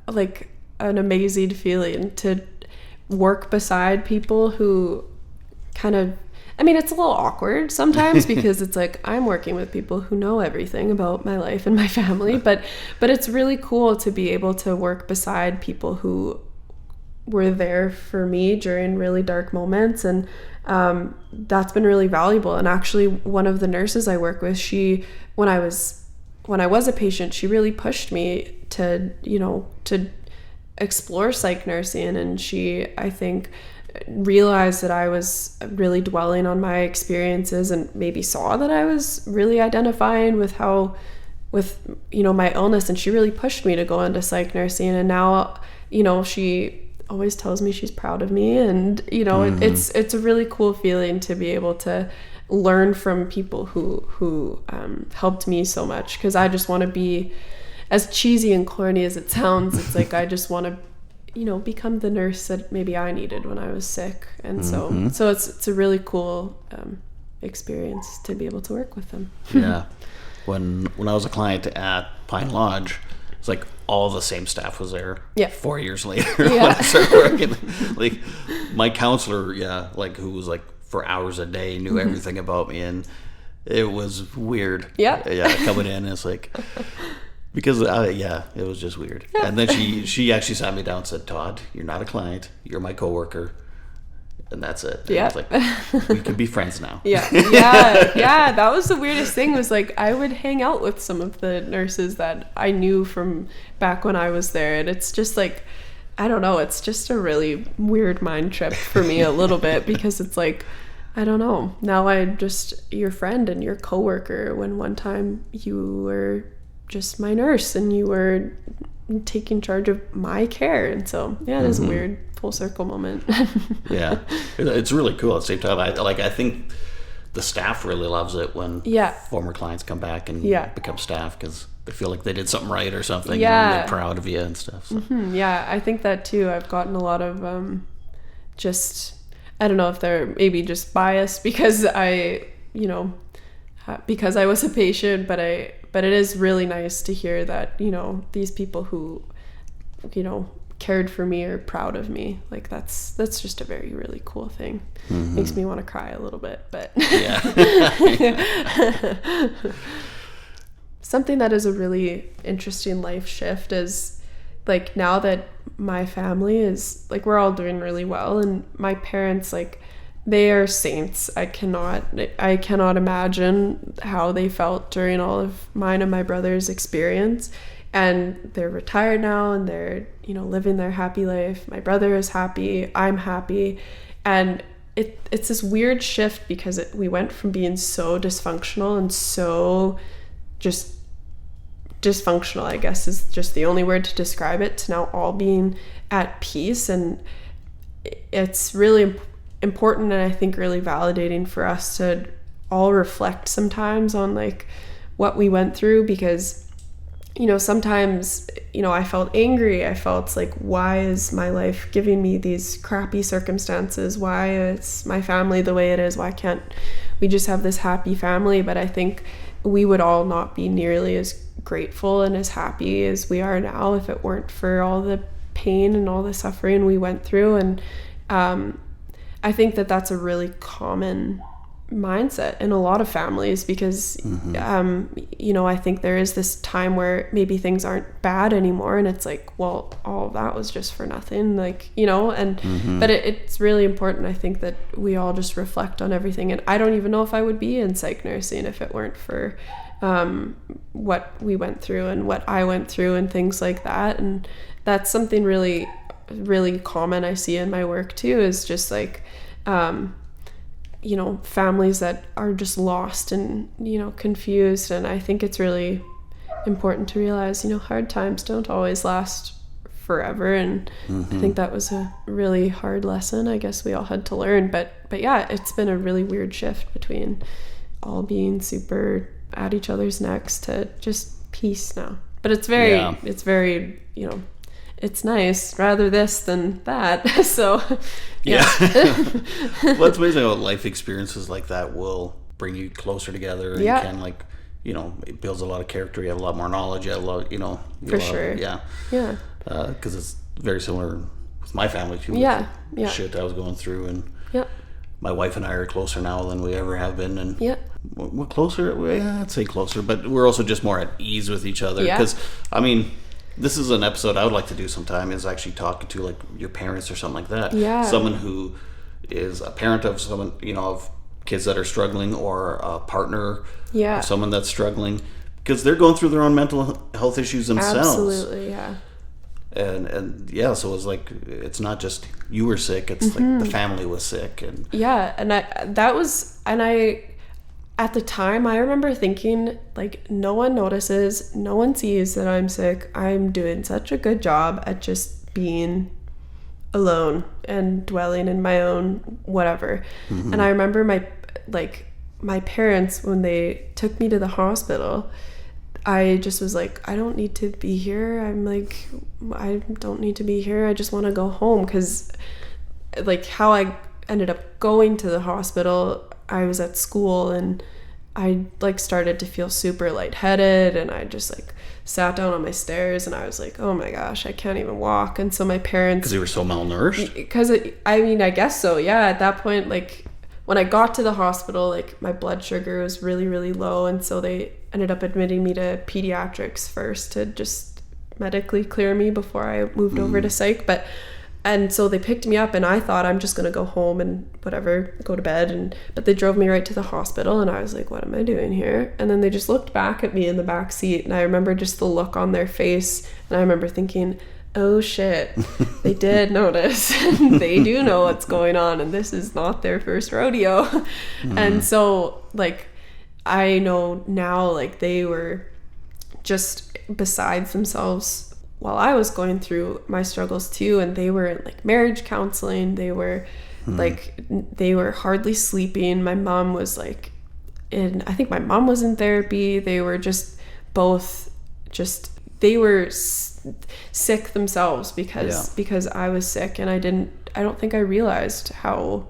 Speaker 2: like an amazing feeling to work beside people who kind of, I mean, it's a little awkward sometimes because it's like I'm working with people who know everything about my life and my family, but it's really cool to be able to work beside people who were there for me during really dark moments, and that's been really valuable. And actually, one of the nurses I work with, when I was a patient, she really pushed me to explore psych nursing, and she, I think, realized that I was really dwelling on my experiences, and maybe saw that I was really identifying with my illness, and she really pushed me to go into psych nursing. And now, she always tells me she's proud of me, and it's a really cool feeling to be able to learn from people who helped me so much, because I just want to be, as cheesy and corny as it sounds, it's like I just want to become the nurse that maybe I needed when I was sick. And so it's a really cool experience to be able to work with them.
Speaker 1: Yeah. When I was a client at Pine Lodge, it's like all the same staff was there. 4 years later when I started working. Like my counselor, who was like for hours a day, knew everything about me, and it was weird. Coming in, it's like, because it was just weird. And then she actually sat me down and said, "Todd, you're not a client, you're my coworker, and that's it." And it's like, we can be friends now. That was the weirdest thing, was like I would hang out with some of the nurses that I knew from back when I was there, and it's just like, I don't know, it's just a really weird mind trip for me a little bit, because it's like, I don't know, now I'm just your friend and your coworker, when one time you were just my nurse and you were
Speaker 2: taking charge of my care. And so, yeah, it is a weird full circle moment.
Speaker 1: Yeah. It's really cool at the same time. I think the staff really loves it when former clients come back and become staff, because they feel like they did something right or something.
Speaker 2: Yeah.
Speaker 1: And they're proud of you and stuff. So.
Speaker 2: Yeah, I think that too. I've gotten a lot of I don't know if they're maybe just biased because because I was a patient, but it is really nice to hear that, these people who, cared for me are proud of me. Like that's just a very, really cool thing. Makes me want to cry a little bit, but something that is a really interesting life shift is like, now that my family is like, we're all doing really well, and my parents, like, they are saints. I cannot imagine how they felt during all of mine and my brother's experience. And they're retired now, and they're, living their happy life. My brother is happy. I'm happy. And it's this weird shift, because we went from being so dysfunctional and so just dysfunctional, I guess is just the only word to describe it, to now all being at peace. And it's really important, and I think really validating for us to all reflect sometimes on like what we went through, because sometimes I felt angry. I felt like, why is my life giving me these crappy circumstances? Why is my family the way it is? Why can't we just have this happy family? But I think we would all not be nearly as grateful and as happy as we are now if it weren't for all the pain and all the suffering we went through. And I think that that's a really common mindset in a lot of families, because I think there is this time where maybe things aren't bad anymore, and it's like, well, all of that was just for nothing, like, but it's really important, I think, that we all just reflect on everything. And I don't even know if I would be in psych nursing if it weren't for what we went through and what I went through and things like that. And that's something really, really common I see in my work too, is just like families that are just lost and, confused. And I think it's really important to realize, hard times don't always last forever. And I think that was a really hard lesson I guess we all had to learn. But yeah, it's been a really weird shift between all being super at each other's necks to just peace now. But it's very, it's nice, rather this than that. So
Speaker 1: yeah. Well, it's amazing how life experiences like that will bring you closer together, and can it builds a lot of character. You have a lot more knowledge. You have a lot,
Speaker 2: for sure.
Speaker 1: Because it's very similar with my family too. Shit I was going through, and my wife and I are closer now than we ever have been, and we're closer. I'd say closer, but we're also just more at ease with each other. Because this is an episode I would like to do sometime, is actually talking to like your parents or something like that. Yeah. Someone who is a parent of someone, of kids that are struggling, or a partner of someone that's struggling, because they're going through their own mental health issues themselves.
Speaker 2: Absolutely, yeah.
Speaker 1: And so it's like, it's not just you were sick, it's like the family was sick. And at the time, I remember thinking, like, no one notices, no one sees that I'm sick. I'm doing such a good job at just being alone and dwelling in my own whatever. And I remember my parents, when they took me to the hospital, I just was like, I don't need to be here. I'm like, I don't need to be here. I just want to go home. Because like how I ended up going to the hospital, I was at school and I like started to feel super lightheaded, and I just like sat down on my stairs and I was like, oh my gosh, I can't even walk. And so my parents, because you were so malnourished,
Speaker 2: I guess so, yeah. At that point, like when I got to the hospital, like my blood sugar was really, really low, and so they ended up admitting me to pediatrics first to just medically clear me before I moved over to psych. And so they picked me up, and I thought, I'm just going to go home and whatever, go to bed. But they drove me right to the hospital, and I was like, what am I doing here? And then they just looked back at me in the back seat, and I remember just the look on their face. And I remember thinking, oh shit, they did notice. They do know what's going on, and this is not their first rodeo. And so like, I know now, like they were just besides themselves while I was going through my struggles too, and they were in like marriage counseling. They were they were hardly sleeping. My mom was like I think my mom was in therapy. They were just both they were sick themselves because I was sick, and I don't think I realized how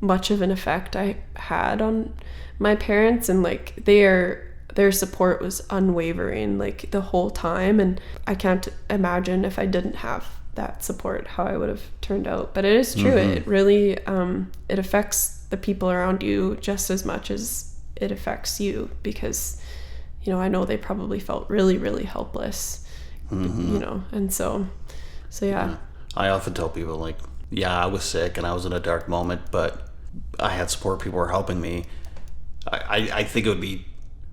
Speaker 2: much of an effect I had on my parents, and like their support was unwavering like the whole time, and I can't imagine if I didn't have that support how I would have turned out. But it is true. It really it affects the people around you just as much as it affects you, because I know they probably felt really, really helpless, and so yeah.
Speaker 1: I often tell people, like, I was sick and I was in a dark moment, but I had support. People were helping me. I think it would be,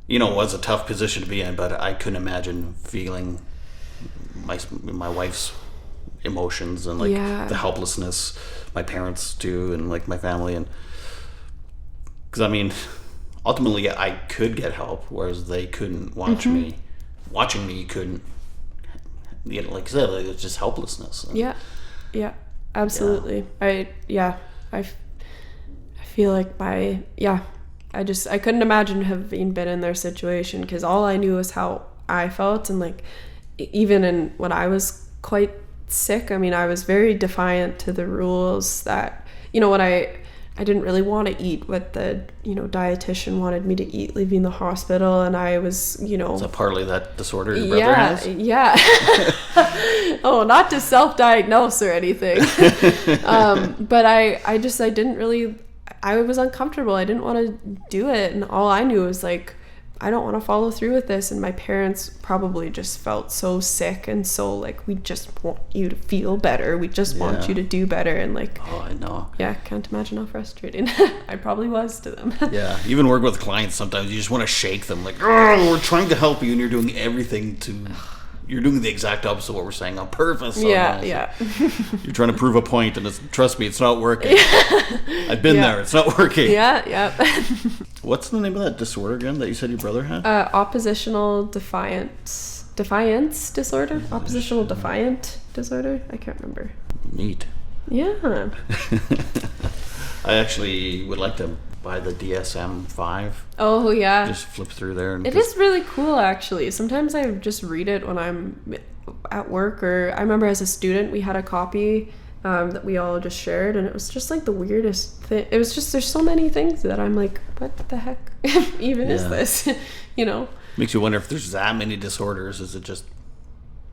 Speaker 1: it was a tough position to be in, but I couldn't imagine feeling my wife's emotions and like the helplessness my parents do, and like my family, and because ultimately I could get help, whereas they couldn't watching me couldn't, like I said, like, it's just helplessness.
Speaker 2: And, absolutely. I feel like I couldn't imagine having been in their situation, because all I knew was how I felt, and like even when I was quite sick, I was very defiant to the rules that when I didn't really want to eat what the dietitian wanted me to eat leaving the hospital, and I was
Speaker 1: Is that partly that disorder your brother has?
Speaker 2: Yeah. Oh, not to self-diagnose or anything. But I didn't really, I was uncomfortable. I didn't want to do it, and all I knew was like, I don't want to follow through with this. And my parents probably just felt so sick, and so like, we just want you to feel better. We just want you to do better. And like,
Speaker 1: oh, I know.
Speaker 2: Yeah, can't imagine how frustrating I probably was to them.
Speaker 1: Yeah, even working with clients, sometimes you just want to shake them, like, oh, we're trying to help you, and you're doing everything you're doing the exact opposite of what we're saying on purpose.
Speaker 2: Yeah.
Speaker 1: You're trying to prove a point, and trust me, it's not working. I've been there. It's not working.
Speaker 2: Yeah.
Speaker 1: What's the name of that disorder again that you said your brother had?
Speaker 2: Oppositional defiance disorder. Oppositional defiant disorder. I can't remember.
Speaker 1: Neat.
Speaker 2: Yeah.
Speaker 1: I actually would like to buy the DSM-5.
Speaker 2: Oh yeah.
Speaker 1: Just flip through there.
Speaker 2: It is really cool, actually. Sometimes I just read it when I'm at work, or I remember as a student we had a copy that we all just shared, and it was just like the weirdest thing. It was just, there's so many things that I'm like, what the heck even is this?
Speaker 1: Makes you wonder if there's that many disorders. Is it just,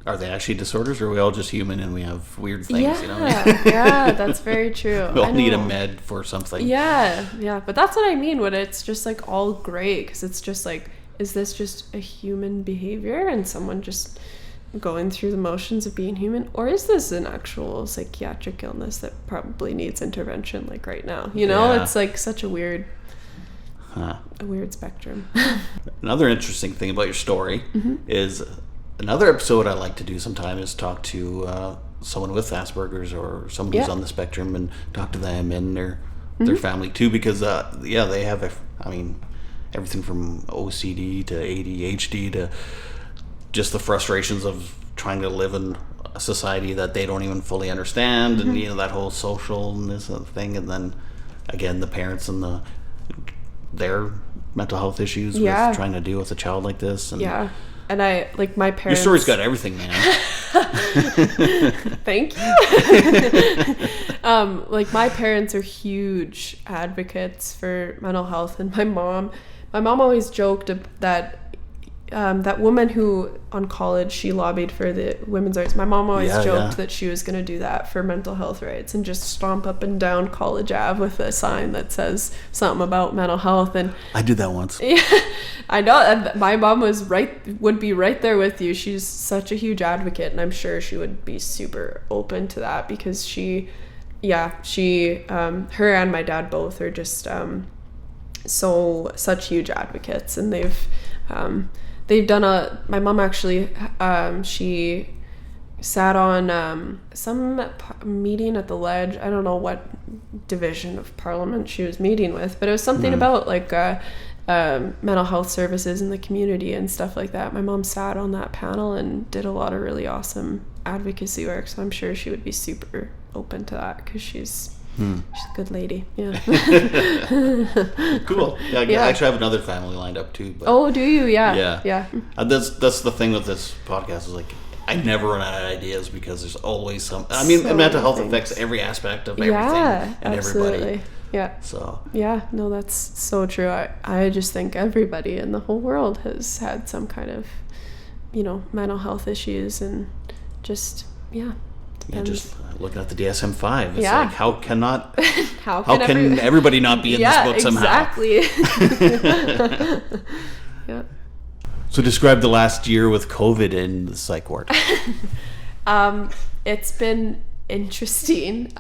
Speaker 1: are they actually disorders, or are we all just human and we have weird things?
Speaker 2: Yeah, that's very true.
Speaker 1: We all need a med for something.
Speaker 2: Yeah, but that's what I mean when it's just like all gray, because it's just like, is this just a human behavior and someone just going through the motions of being human, or is this an actual psychiatric illness that probably needs intervention like right now? It's like such a weird spectrum.
Speaker 1: Another interesting thing about your story is, another episode I like to do sometimes is talk to someone with Aspergers, or someone who's on the spectrum, and talk to them and their family too, because they have everything from OCD to ADHD to just the frustrations of trying to live in a society that they don't even fully understand, and that whole socialness thing, and then again the parents and their mental health issues with trying to deal with a child like this. And
Speaker 2: and I, like, my parents...
Speaker 1: Your story's got everything, man.
Speaker 2: Thank you. Like, my parents are huge advocates for mental health, and my mom always joked that that woman who on college, she lobbied for the women's rights. My mom always joked that she was going to do that for mental health rights, and just stomp up and down College Ave with a sign that says something about mental health. And
Speaker 1: I did that once.
Speaker 2: Yeah, I know. And my mom would be right there with you. She's such a huge advocate, and I'm sure she would be super open to that, because her and my dad both are just such huge advocates, and they've done my mom actually, she sat on some meeting at the Ledge. I don't know what division of Parliament she was meeting with, but it was something about like mental health services in the community and stuff like that. My mom sat on that panel and did a lot of really awesome advocacy work, so I'm sure she would be super open to that because she's a good lady. Yeah.
Speaker 1: Cool. Yeah, I actually have another family lined up too. But
Speaker 2: oh, do you? Yeah. Yeah.
Speaker 1: That's the thing with this podcast is like I never run out of ideas because there's always some. I mean, mental health affects every aspect of everything and everybody.
Speaker 2: Yeah.
Speaker 1: So.
Speaker 2: Yeah. No, that's so true. I just think everybody in the whole world has had some kind of, mental health issues, and just depends.
Speaker 1: Yeah, just looking at the DSM-5, it's like how can everybody not be in this book somehow?
Speaker 2: Exactly. Yeah.
Speaker 1: So describe the last year with COVID in the psych ward.
Speaker 2: It's been interesting.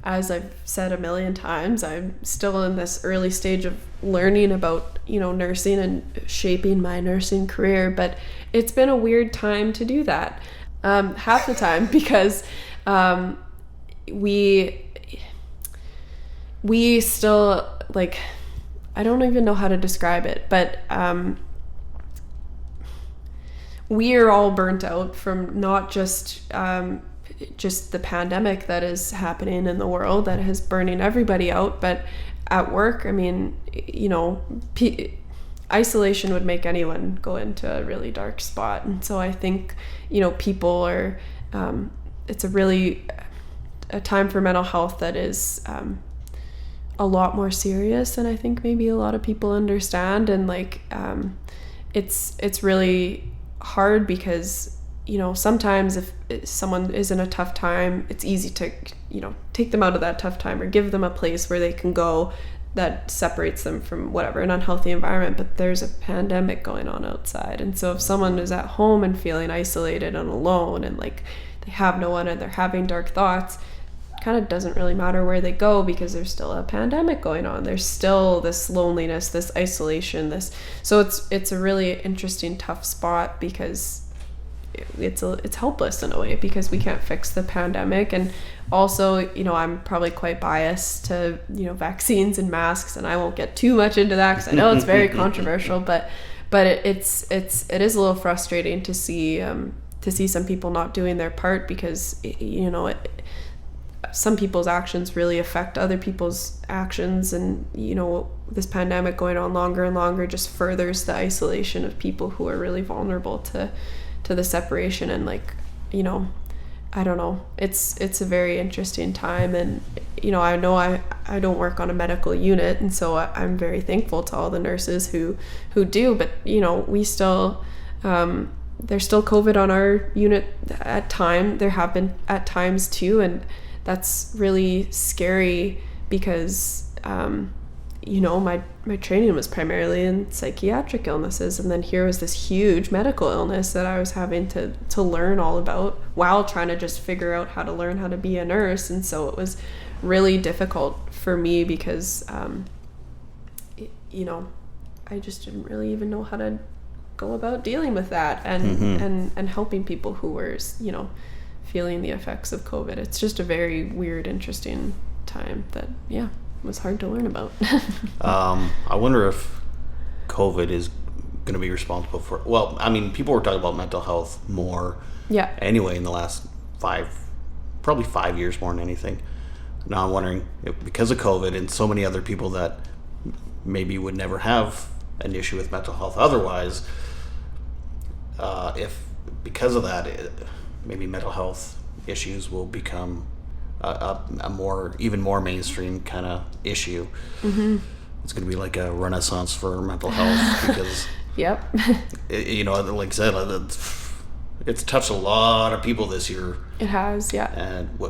Speaker 2: As I've said a million times, I'm still in this early stage of learning about, nursing and shaping my nursing career, but it's been a weird time to do that. Half the time because we still, like, I don't even know how to describe it, but we are all burnt out from not just the pandemic that is happening in the world that is burning everybody out, but at work, I mean, isolation would make anyone go into a really dark spot. And so I think, people are, it's a time for mental health that is a lot more serious than I think maybe a lot of people understand. And like, it's really hard because, sometimes if someone is in a tough time, it's easy to, take them out of that tough time or give them a place where they can go that separates them from whatever, an unhealthy environment. But there's a pandemic going on outside. And so if someone is at home and feeling isolated and alone and like they have no one and they're having dark thoughts, it kind of doesn't really matter where they go because there's still a pandemic going on. There's still this loneliness, this isolation, so it's a really interesting, tough spot because it's helpless in a way because we can't fix the pandemic. And also, I'm probably quite biased to, vaccines and masks, and I won't get too much into that because I know it's very controversial, but it is a little frustrating to see some people not doing their part because, some people's actions really affect other people's actions. And, this pandemic going on longer and longer just furthers the isolation of people who are really vulnerable to the separation. And like, I don't know, it's a very interesting time. And I know I don't work on a medical unit, and so I'm very thankful to all the nurses who do, but we still there's still COVID on our unit at time. There have been at times too, and that's really scary because my training was primarily in psychiatric illnesses, and then here was this huge medical illness that I was having to learn all about while trying to just figure out how to learn how to be a nurse. And so it was really difficult for me because I just didn't really even know how to go about dealing with that and helping people who were feeling the effects of COVID. It's just a very weird, interesting time that was hard to learn about.
Speaker 1: I wonder if COVID is going to be responsible for, well, I mean, people were talking about mental health more anyway in the last probably 5 years more than anything. Now I'm wondering if, because of COVID and so many other people that maybe would never have an issue with mental health otherwise, if because of that, maybe mental health issues will become a even more mainstream kind of issue. Mm-hmm. It's going to be like a renaissance for mental health because like I said, it's touched a lot of people this year.
Speaker 2: It has, yeah.
Speaker 1: And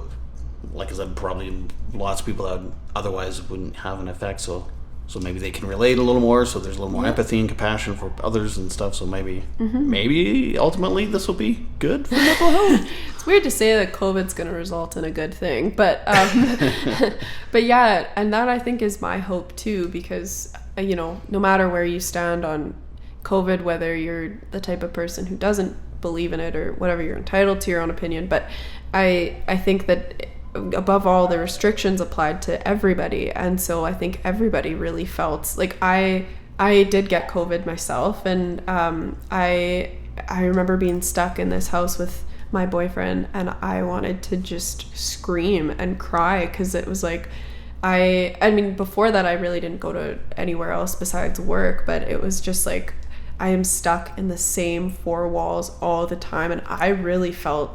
Speaker 1: like I said, probably lots of people that otherwise wouldn't have an effect. So maybe they can relate a little more. So there's a little more empathy and compassion for others and stuff. So maybe ultimately this will be good for mental health.
Speaker 2: It's weird to say that COVID's going to result in a good thing, but but yeah, and that I think is my hope too, because no matter where you stand on COVID, whether you're the type of person who doesn't believe in it or whatever, you're entitled to your own opinion. But I think that above all, the restrictions applied to everybody, and so I think everybody really felt like I did get COVID myself, and I remember being stuck in this house with my boyfriend, and I wanted to just scream and cry, because it was like, I mean, before that I really didn't go to anywhere else besides work, but it was just like, I am stuck in the same four walls all the time, and I really felt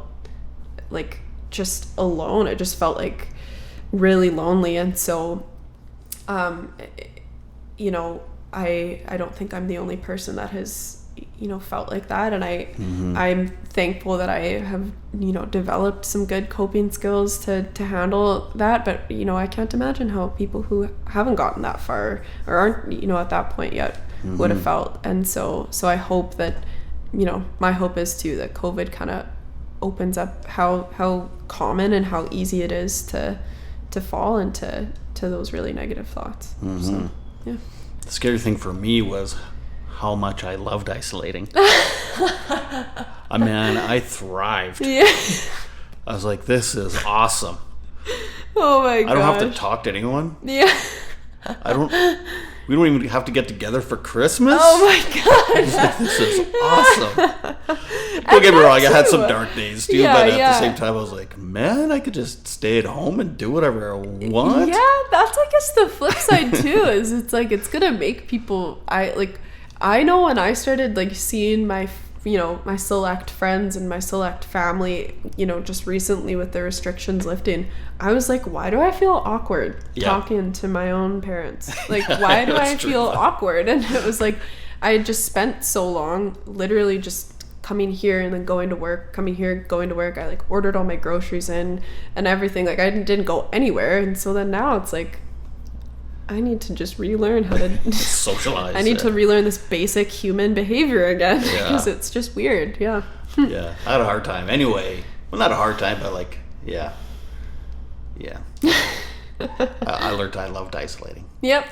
Speaker 2: like just alone. I just felt like really lonely. And so you know, I don't think I'm the only person that has, you know, felt like that. And I'm thankful that I have, you know, developed some good coping skills to handle that. But, you know, I can't imagine how people who haven't gotten that far or aren't, you know, at that point yet would have felt. And so I hope that, you know, my hope is too that COVID kind of opens up how common and how easy it is to fall into those really negative thoughts. So, yeah.
Speaker 1: The scary thing for me was how much I loved isolating. I mean, I thrived. Yeah. I was like, this is awesome.
Speaker 2: Oh my god.
Speaker 1: I don't have to talk to anyone.
Speaker 2: Yeah.
Speaker 1: We don't even have to get together for Christmas.
Speaker 2: Oh my gosh.
Speaker 1: Like, this is awesome. Don't get me wrong, I had some dark days too, but at the same time I was like, man, I could just stay at home and do whatever I want.
Speaker 2: Yeah, that's I guess the flip side too, is it's like, it's gonna make people, I know when I started like seeing my, you know, my select friends and my select family, you know, just recently with the restrictions lifting, I was like, why do I feel awkward talking to my own parents? Like, why do I feel awkward? And it was like, I had just spent so long literally just coming here and then going to work, coming here, going to work. I like ordered all my groceries in and everything. Like, I didn't go anywhere. And so then now it's like, I need to just relearn how to
Speaker 1: socialize.
Speaker 2: I need to relearn this basic human behavior again, because it's just weird. Yeah.
Speaker 1: Yeah. I had a hard time. Anyway, well, not a hard time, but like, yeah. I learned I loved isolating.
Speaker 2: Yep.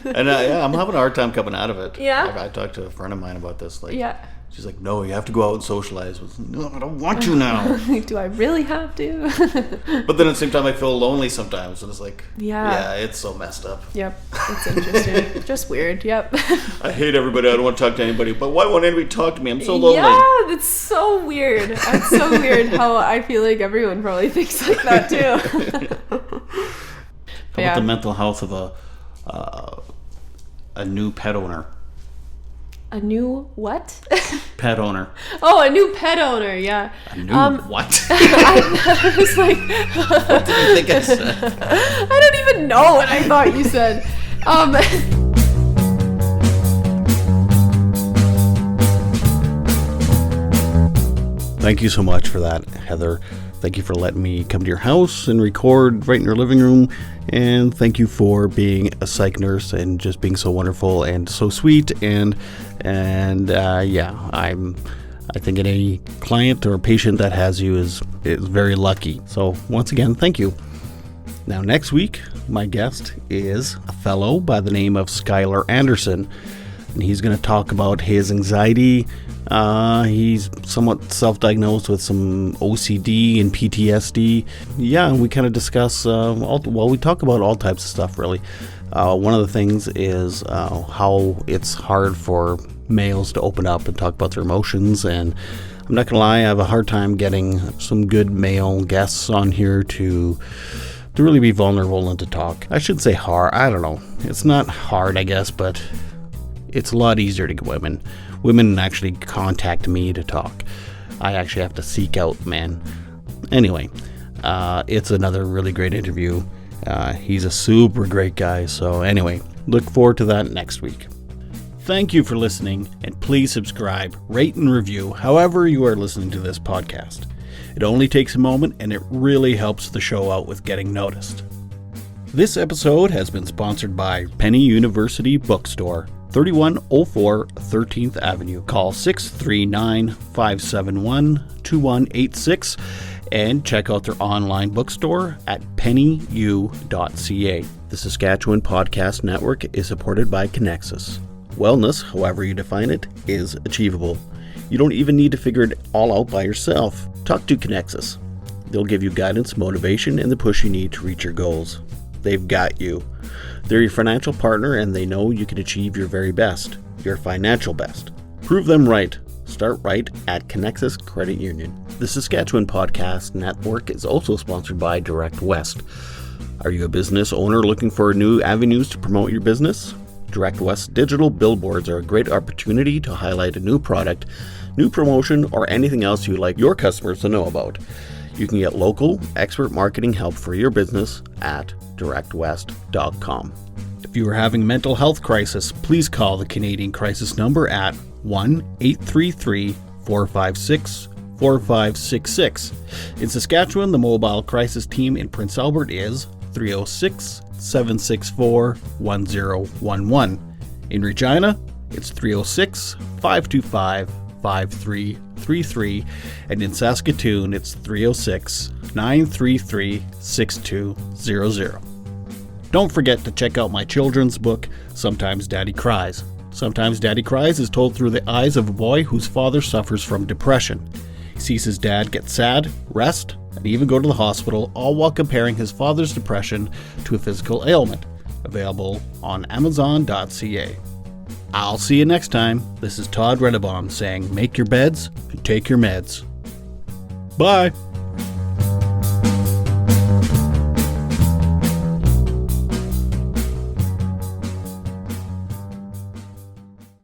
Speaker 1: And I'm having a hard time coming out of it.
Speaker 2: Yeah.
Speaker 1: I talked to a friend of mine about this. Like, she's like, no, you have to go out and socialize. No, I don't want to now.
Speaker 2: Do I really have to?
Speaker 1: But then at the same time, I feel lonely sometimes. And it's like, it's so messed up.
Speaker 2: Yep. It's interesting. Just weird. Yep.
Speaker 1: I hate everybody. I don't want to talk to anybody. But why won't anybody talk to me? I'm so lonely.
Speaker 2: Yeah, it's so weird. It's so weird how I feel like everyone probably thinks like that too.
Speaker 1: How about the mental health of a new pet owner?
Speaker 2: A new what?
Speaker 1: Pet owner.
Speaker 2: Oh, a new pet owner, yeah.
Speaker 1: A new what?
Speaker 2: I was like,
Speaker 1: what did you think I said?
Speaker 2: I don't even know what I thought you said.
Speaker 1: Thank you so much for that, Heather. Thank you for letting me come to your house and record right in your living room. And thank you for being a psych nurse and just being so wonderful and so sweet. I think any client or patient that has you is very lucky. So once again, thank you. Now next week, my guest is a fellow by the name of Skylar Anderson. And he's going to talk about his anxiety. He's somewhat self-diagnosed with some OCD and PTSD. Yeah, we kind of discuss, we talk about all types of stuff, really. One of the things is how it's hard for males to open up and talk about their emotions. And I'm not going to lie, I have a hard time getting some good male guests on here to really be vulnerable and to talk. I should say hard. I don't know. It's not hard, I guess, but it's a lot easier to get women. Women actually contact me to talk. I actually have to seek out men. Anyway, it's another really great interview. He's a super great guy. So anyway, look forward to that next week. Thank you for listening, and please subscribe, rate, and review however you are listening to this podcast. It only takes a moment, and it really helps the show out with getting noticed. This episode has been sponsored by Penny University Bookstore, 3104 13th Avenue. Call 639-571-2186 and check out their online bookstore at pennyu.ca. The Saskatchewan Podcast Network is supported by Connexus. Wellness, however you define it, is achievable. You don't even need to figure it all out by yourself. Talk to Connexus. They'll give you guidance, motivation, and the push you need to reach your goals. They've got you. They're your financial partner, and they know you can achieve your very best, your financial best. Prove them right. Start right at Connexus Credit Union. The Saskatchewan Podcast Network is also sponsored by Direct West. Are you a business owner looking for new avenues to promote your business? Direct West digital billboards are a great opportunity to highlight a new product, new promotion, or anything else you'd like your customers to know about. You can get local, expert marketing help for your business at directwest.com. If you are having a mental health crisis, please call the Canadian Crisis number at 1-833-456-4566. In Saskatchewan, the mobile crisis team in Prince Albert is 306-764-1011. In Regina, it's 306-525-5333, and in Saskatoon, it's 306-933-6200. Don't forget to check out my children's book, Sometimes Daddy Cries. Sometimes Daddy Cries is told through the eyes of a boy whose father suffers from depression. He sees his dad get sad, rest, and even go to the hospital, all while comparing his father's depression to a physical ailment. Available on Amazon.ca. I'll see you next time. This is Todd Redebaum saying, make your beds and take your meds. Bye.